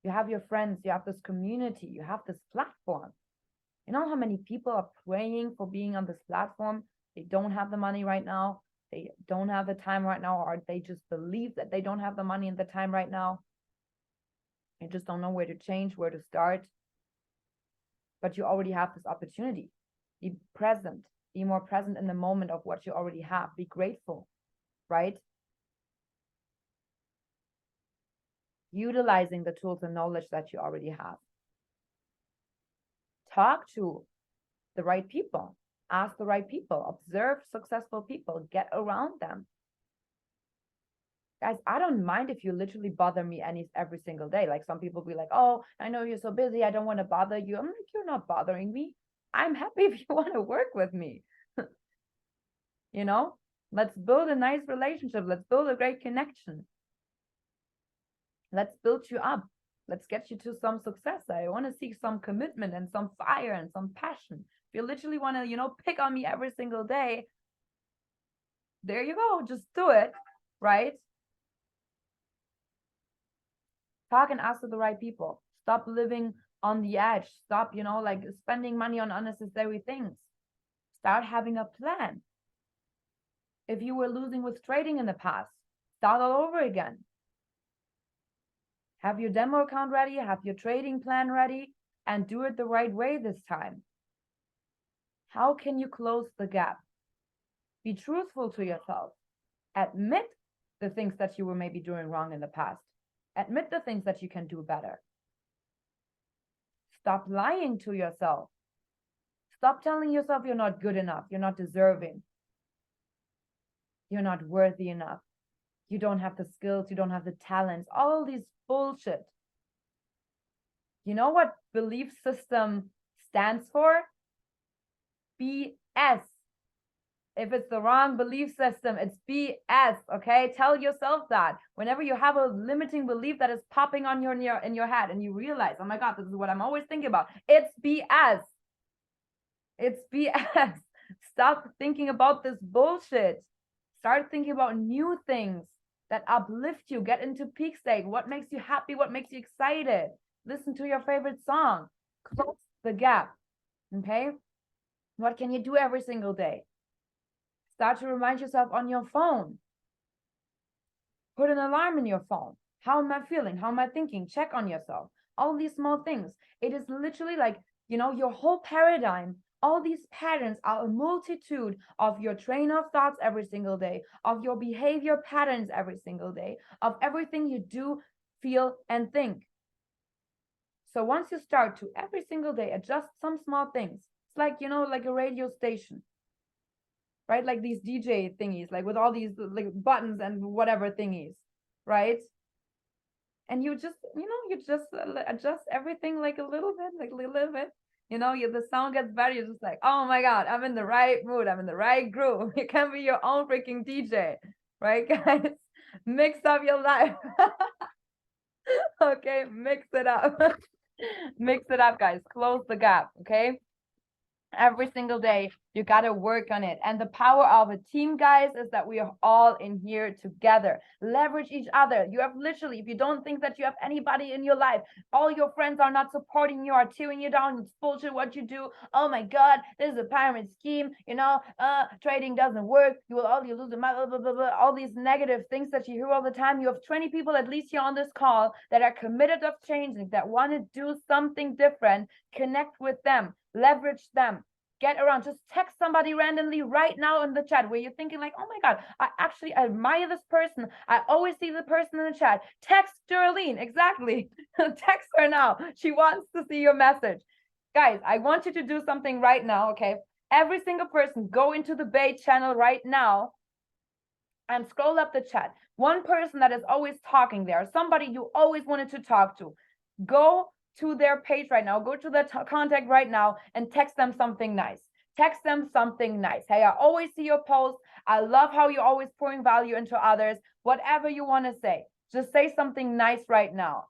you have your friends, you have this community, you have this platform. You know how many people are praying for being on this platform? They don't have the money right now. They don't have the time right now, or they just believe that they don't have the money and the time right now. They just don't know where to change, where to start. But you already have this opportunity. Be present. Be more present in the moment of what you already have. Be grateful, right? Utilizing the tools and knowledge that you already have. Talk to the right people. Ask the right people. Observe successful people. Get around them. Guys, I don't mind if you literally bother me every single day. Like some people be like, oh, I know you're so busy, I don't want to bother you. I'm like, you're not bothering me. I'm happy if you want to work with me. Let's build a nice relationship. Let's build a great connection. Let's build you up. Let's get you to some success. I want to see some commitment and some fire and some passion. If you literally want to, pick on me every single day, there you go. Just do it, right? Talk and ask to the right people. Stop living on the edge. Stop, spending money on unnecessary things. Start having a plan. If you were losing with trading in the past, start all over again. Have your demo account ready, have your trading plan ready, and do it the right way this time. How can you close the gap? Be truthful to yourself. Admit the things that you were maybe doing wrong in the past. Admit the things that you can do better. Stop lying to yourself. Stop telling yourself you're not good enough, you're not deserving, you're not worthy enough. You don't have the skills, you don't have the talents, all these bullshit. You know what belief system stands for? BS. If it's the wrong belief system, it's BS, okay? Tell yourself that. Whenever you have a limiting belief that is popping on in your head and you realize, oh my God, this is what I'm always thinking about. It's BS. It's BS. Stop thinking about this bullshit. Start thinking about new things that uplift you. Get into peak state. What makes you happy? What makes you excited? Listen to your favorite song. Close the gap, okay? What can you do every single day? Start to remind yourself on your phone. Put an alarm in your phone. How am I feeling? How am I thinking? Check on yourself. All these small things. It is literally like, you know, your whole paradigm. All these patterns are a multitude of your train of thoughts every single day, of your behavior patterns every single day, of everything you do, feel, and think. So once you start to every single day adjust some small things, it's like, you know, like a radio station, right? Like these DJ thingies, like with all these like buttons and whatever thingies, right? And you just, you know, you just adjust everything like a little bit, you know, the sound gets better. You're just like, oh my God, I'm in the right mood. I'm in the right groove. You can be your own freaking DJ, right, guys? Mix up your life. Okay, mix it up. Mix it up, guys. Close the gap, okay? Every single day, you got to work on it. And the power of a team, guys, is that we are all in here together. Leverage each other. You have literally, if you don't think that you have anybody in your life, all your friends are not supporting you, are tearing you down. It's bullshit what you do. Oh my God, this is a pyramid scheme. You know, trading doesn't work. You lose the money, blah, blah, blah. All these negative things that you hear all the time. You have 20 people at least here on this call that are committed of changing, that want to do something different. Connect with them. Leverage them. Get around. Just text somebody randomly right now in the chat where you're thinking like, oh my God, I actually admire this person. I always see the person in the chat. Text Darlene. Exactly. Text her now. She wants to see your message. Guys, I want you to do something right now, okay? Every single person, go into the Bay channel right now and scroll up the chat. One person that is always talking there, somebody you always wanted to talk to, go to their page right now, go to the contact right now and text them something nice. Text them something nice. Hey, I always see your posts. I love how you're always pouring value into others. Whatever you want to say, just say something nice right now.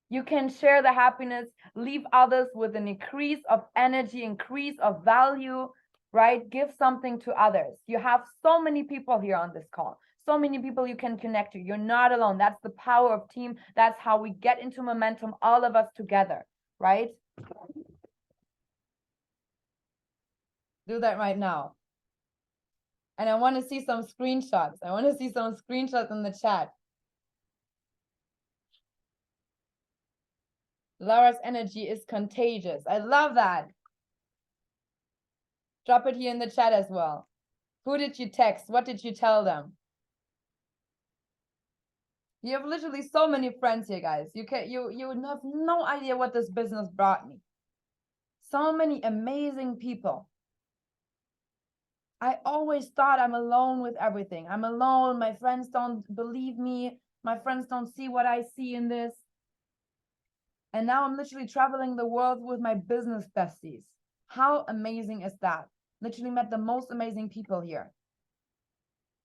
You can share the happiness, leave others with an increase of energy, increase of value, right? Give something to others. You have so many people here on this call. So many people you can connect to. You're not alone. That's the power of team. That's how we get into momentum, all of us together, right? Do that right now. And I want to see some screenshots. I want to see some screenshots in the chat. Laura's energy is contagious. I love that. Drop it here in the chat as well. Who did you text? What did you tell them? You have literally so many friends here, guys. You have no idea what this business brought me. So many amazing people. I always thought I'm alone with everything. I'm alone. My friends don't believe me. My friends don't see what I see in this. And now I'm literally traveling the world with my business besties. How amazing is that? Literally met the most amazing people here.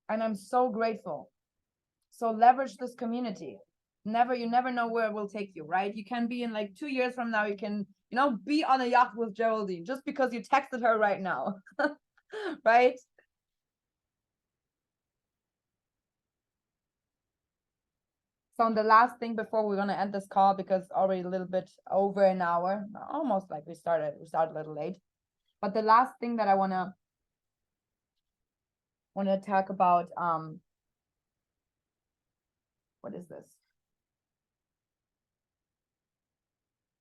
And I'm so grateful. So leverage this community. You never know where it will take you, right? You can be in like 2 years from now, you can, you know, be on a yacht with Geraldine just because you texted her right now, right? So the last thing before we're going to end this call, because already a little bit over an hour, almost like we started a little late. But the last thing that I want to talk about, what is this?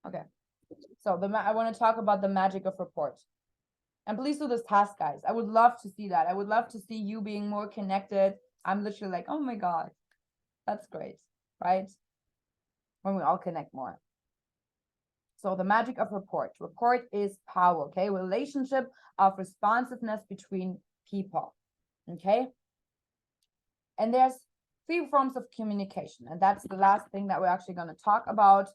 Okay. So I want to talk about the magic of report. And please do this task, guys. I would love to see that. I would love to see you being more connected. I'm literally like, oh my God, that's great, right? When we all connect more. So the magic of report. Report is power, okay? Relationship of responsiveness between people, okay? And there's 3 forms of communication, and that's the last thing that we're actually going to talk about.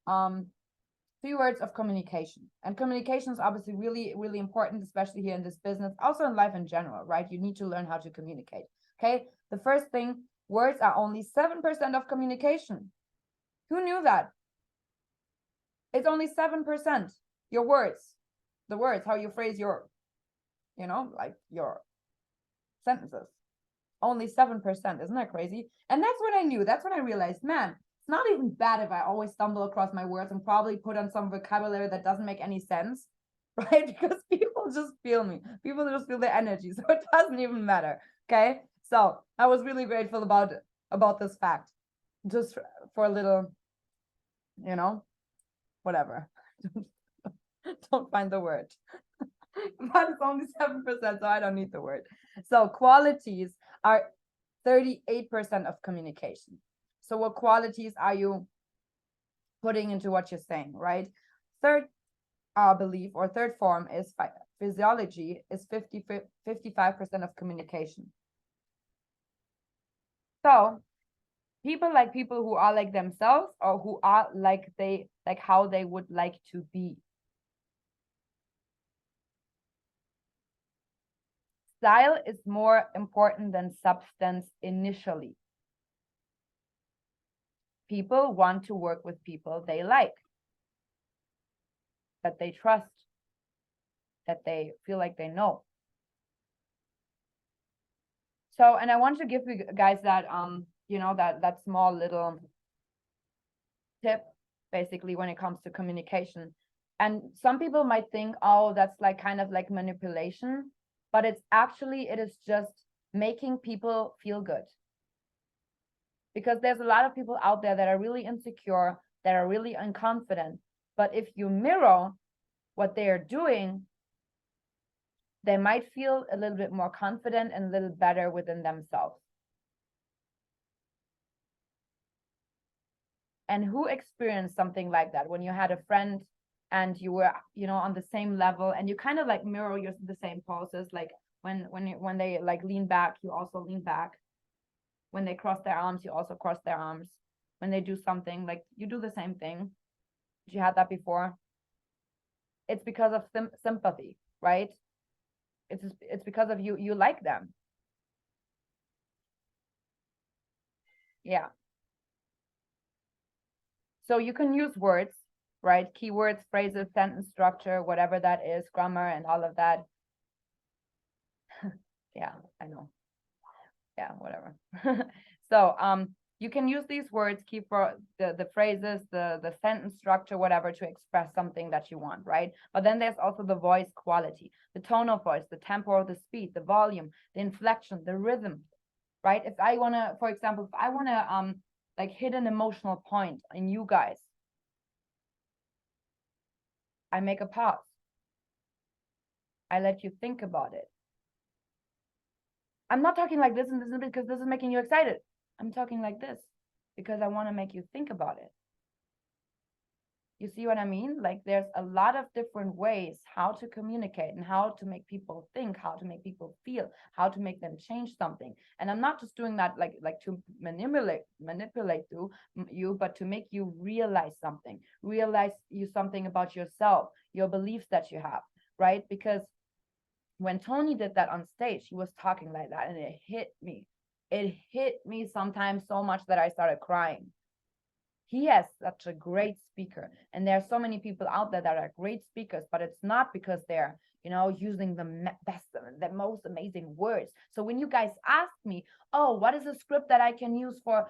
3 words of communication. And communication is obviously really, really important, especially here in this business, also in life in general, right? You need to learn how to communicate. Okay. The first thing, words are only 7% of communication. Who knew that? It's only 7%. Your words, the words, how you phrase your, like your sentences. Only 7%. Isn't that crazy? And that's when I knew, that's when I realized, man, it's not even bad if I always stumble across my words and probably put on some vocabulary that doesn't make any sense, right? Because people just feel me. People just feel the energy. So it doesn't even matter. Okay. So I was really grateful about this fact. Just for a little, whatever. Don't find the word. But it's only 7%, so I don't need the word. So qualities are 38% of communication. So what qualities are you putting into what you're saying, right? Third belief or third form is physiology is 55% of communication. So people who are like themselves, or who are like how they would like to be. Style is more important than substance initially. People want to work with people they like, that they trust, that they feel like they know. So, and I want to give you guys that, that small little tip, basically, when it comes to communication. And some people might think, oh, that's like kind of like manipulation, but it is just making people feel good. Because there's a lot of people out there that are really insecure, that are really unconfident. But if you mirror what they are doing, they might feel a little bit more confident and a little better within themselves. And who experienced something like that when you had a friend and you were, on the same level, and you kind of like mirror the same poses, like when they like lean back, you also lean back. When they cross their arms, you also cross their arms. When they do something, like you do the same thing. Did you have that before? It's because of sympathy, right? It's because of you like them. Yeah. So you can use words, right? Keywords, phrases, sentence structure, whatever that is, grammar and all of that. Yeah, I know. Yeah, whatever. So you can use these words, the phrases, the sentence structure, whatever, to express something that you want, right? But then there's also the voice quality, the tone of voice, the tempo, the speed, the volume, the inflection, the rhythm, right? If I want to, for example, if I want to like hit an emotional point in you guys, I make a pause. I let you think about it. I'm not talking like this and this because this is making you excited. I'm talking like this because I want to make you think about it. You see what I mean? Like there's a lot of different ways how to communicate and how to make people think, how to make people feel, how to make them change something. And I'm not just doing that like to manipulate you, but to make you realize something about yourself, your beliefs that you have, right? Because when Tony did that on stage, he was talking like that, and it hit me. It hit me sometimes so much that I started crying. He has such a great speaker, and there are so many people out there that are great speakers, but it's not because they're using the best, the most amazing words. So when you guys ask me, oh, what is a script that I can use for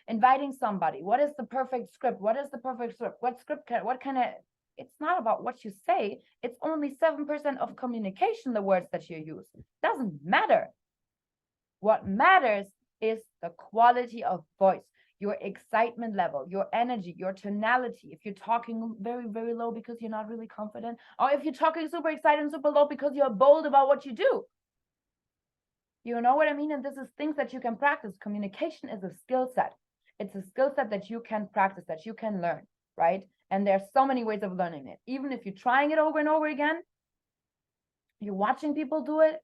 inviting somebody? What is the perfect script? What is the perfect script? What kind of, it's not about what you say. It's only 7% of communication, the words that you use. It doesn't matter. What matters is the quality of voice, your excitement level, your energy, your tonality. If you're talking very, very low because you're not really confident, or if you're talking super excited and super low because you're bold about what you do. You know what I mean? And this is things that you can practice. Communication is a skill set. It's a skill set that you can practice, that you can learn, right? And there's so many ways of learning it. Even if you're trying it over and over again, you're watching people do it,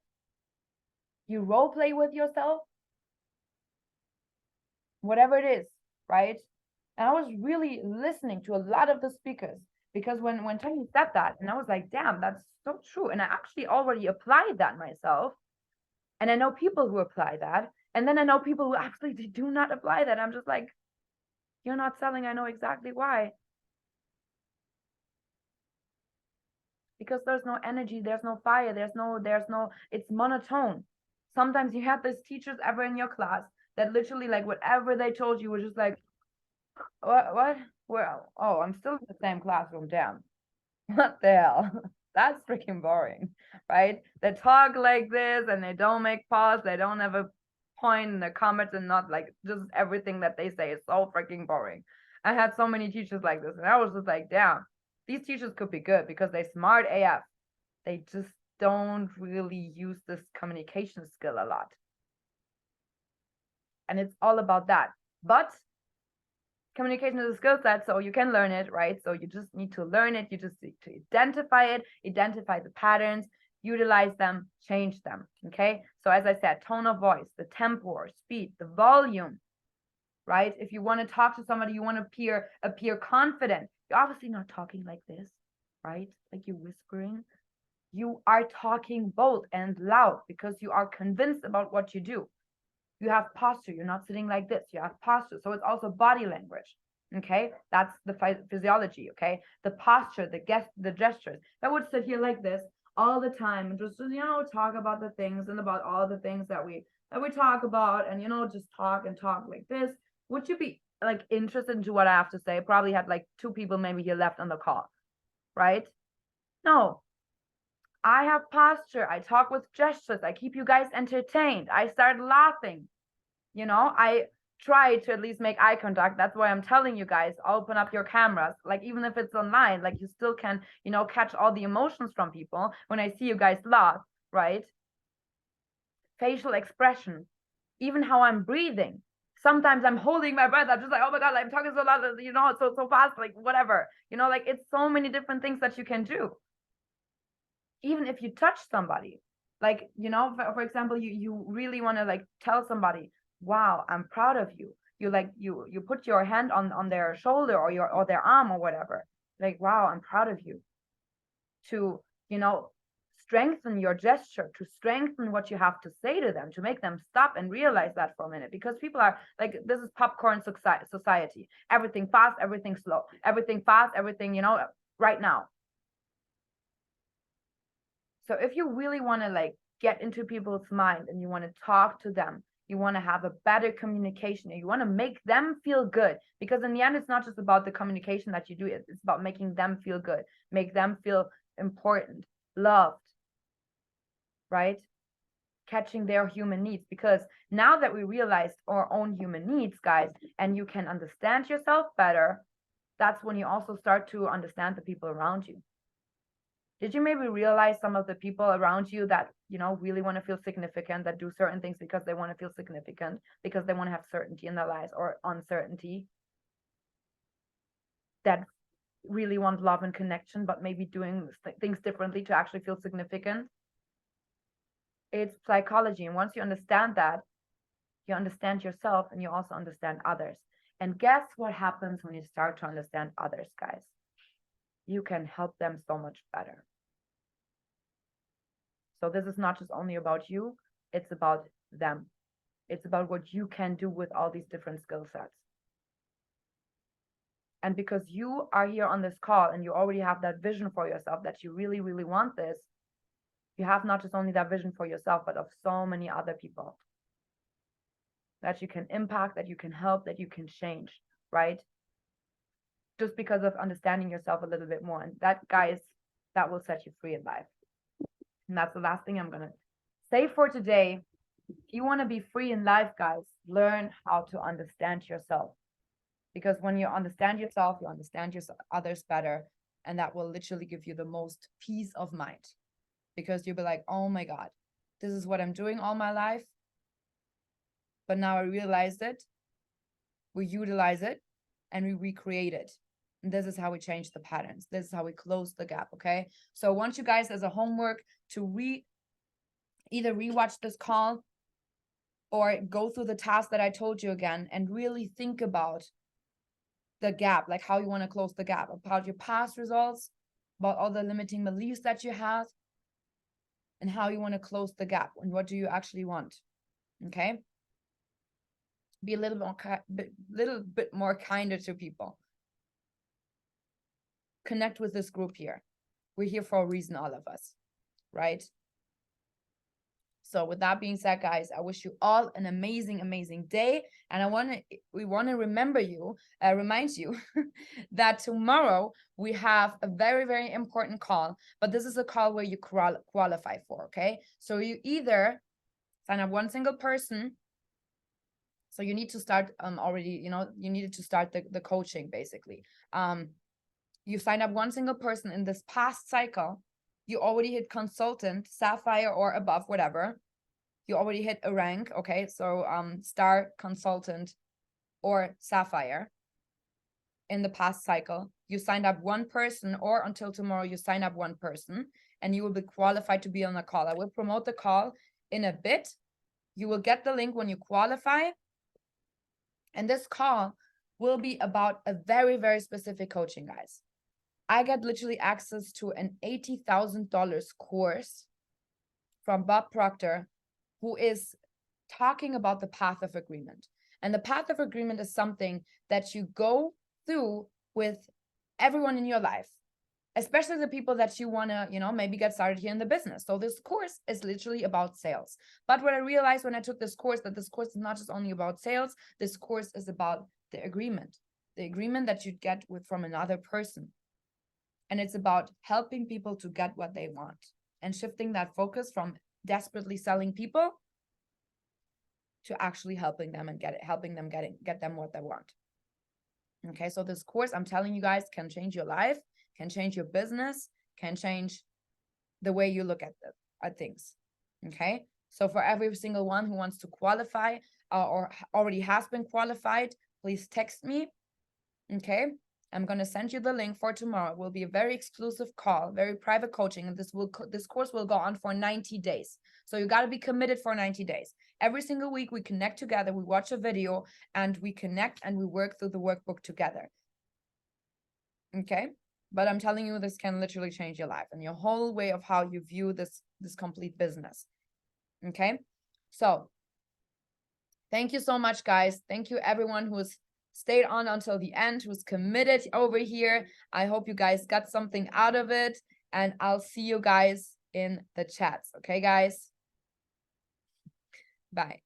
you role play with yourself, whatever it is, right? And I was really listening to a lot of the speakers, because when Tony said that, and I was like, damn, that's so true. And I actually already applied that myself. And I know people who apply that. And then I know people who actually do not apply that. I'm just like, you're not selling. I know exactly why. Because there's no energy, there's no fire, it's monotone. Sometimes you have these teachers ever in your class that literally, like, whatever they told you was just like, what? Well, oh, I'm still in the same classroom, damn. What the hell? That's freaking boring, right? They talk like this and they don't make pause, they don't have a point in their comments, and not like, just everything that they say is so freaking boring. I had so many teachers like this, and I was just like, damn, these teachers could be good because they're smart AF. They just don't really use this communication skill a lot. And it's all about that. But communication is a skill set, so you can learn it, right? So you just need to learn it. You just need to identify it, identify the patterns, utilize them, change them. Okay. So as I said, tone of voice, the tempo or speed, the volume, right? If you want to talk to somebody, you want to appear confident. You're obviously not talking like this, right? Like you're whispering. You are talking bold and loud because you are convinced about what you do. You have posture. You're not sitting like this. You have posture. So it's also body language. Okay, that's the physiology. Okay, the posture, the gestures. I would sit here like this all the time and just talk about the things and about all the things that we talk about, and just talk and talk like this. Would you be like interested into what I have to say? Probably had like 2 people maybe here left on the call, right? No, I have posture. I talk with gestures. I keep you guys entertained. I start laughing. I try to at least make eye contact. That's why I'm telling you guys, open up your cameras. Like, even if it's online, like, you still can, catch all the emotions from people when I see you guys laugh, right? Facial expression, even how I'm breathing. Sometimes I'm holding my breath. I'm just like, oh my God, I'm talking so loud, so fast, like whatever. Like, it's so many different things that you can do. Even if you touch somebody, like, for example, you really want to like tell somebody, wow, I'm proud of you. You like you put your hand on their shoulder or their arm or whatever. Like, wow, I'm proud of you. To, strengthen your gesture, to strengthen what you have to say to them, to make them stop and realize that for a minute. Because people are like, this is popcorn society. Everything fast, everything slow, everything fast, everything, right now. So if you really want to like get into people's mind and you want to talk to them, you want to have a better communication, and you want to make them feel good, because in the end, it's not just about the communication that you do, it's about making them feel good, make them feel important, loved, right? Catching their human needs. Because now that we realized our own human needs, guys, and you can understand yourself better, that's when you also start to understand the people around you. Did you maybe realize some of the people around you that, really want to feel significant, that do certain things because they want to feel significant, because they want to have certainty in their lives, or uncertainty, that really want love and connection, but maybe doing things differently to actually feel significant? It's psychology. And once you understand that, you understand yourself and you also understand others. And guess what happens when you start to understand others, guys? You can help them so much better. So this is not just only about you, it's about them. It's about what you can do with all these different skill sets. And because you are here on this call and you already have that vision for yourself, that you really, really want this, you have not just only that vision for yourself, but of so many other people that you can impact, that you can help, that you can change, right? Just because of understanding yourself a little bit more. And that, guys, that will set you free in life. And that's the last thing I'm going to say for today. If you want to be free in life, guys, learn how to understand yourself. Because when you understand yourself, you understand others better. And that will literally give you the most peace of mind. Because you'll be like, oh my God, this is what I'm doing all my life. But now I realized it. We utilize it and we recreate it. And this is how we change the patterns. This is how we close the gap, okay? So I want you guys as a homework to either rewatch this call or go through the task that I told you again and really think about the gap, like how you want to close the gap, about your past results, about all the limiting beliefs that you have, and how you want to close the gap and what do you actually want. Okay, be a little bit more kinder to people. Connect with this group here. We're here for a reason, all of us, right? So with that being said, guys, I wish you all an amazing, amazing day. And we want to remind you that tomorrow we have a very, very important call, but this is a call where you qualify for, okay? So you either sign up one single person. So you need to start already, you needed to start the coaching basically. You sign up one single person in this past cycle. You already hit consultant, sapphire or above, whatever. You already hit a rank, okay? So star, consultant, or sapphire in the past cycle. You signed up one person, or until tomorrow, you sign up one person, and you will be qualified to be on the call. I will promote the call in a bit. You will get the link when you qualify. And this call will be about a very, very specific coaching, guys. I get literally access to an $80,000 course from Bob Proctor, who is talking about the path of agreement. And the path of agreement is something that you go through with everyone in your life, especially the people that you want to, maybe get started here in the business. So this course is literally about sales. But what I realized when I took this course, that this course is not just only about sales. This course is about the agreement that you get from another person. And it's about helping people to get what they want and shifting that focus from desperately selling people to actually helping them and get them what they want. Okay, so this course, I'm telling you guys, can change your life, can change your business, can change the way you look at things. Okay, so for every single one who wants to qualify or already has been qualified, please text me. Okay, I'm going to send you the link for tomorrow. It will be a very exclusive call, very private coaching, and this course will go on for 90 days. So you got to be committed for 90 days. Every single week we connect together, we watch a video, and we connect and we work through the workbook together. Okay, but I'm telling you, this can literally change your life and your whole way of how you view this complete business. Okay, so thank you so much, guys. Thank you everyone who's stayed on until the end, who's committed over here. I hope you guys got something out of it, and I'll see you guys in the chats. Okay, guys? Bye.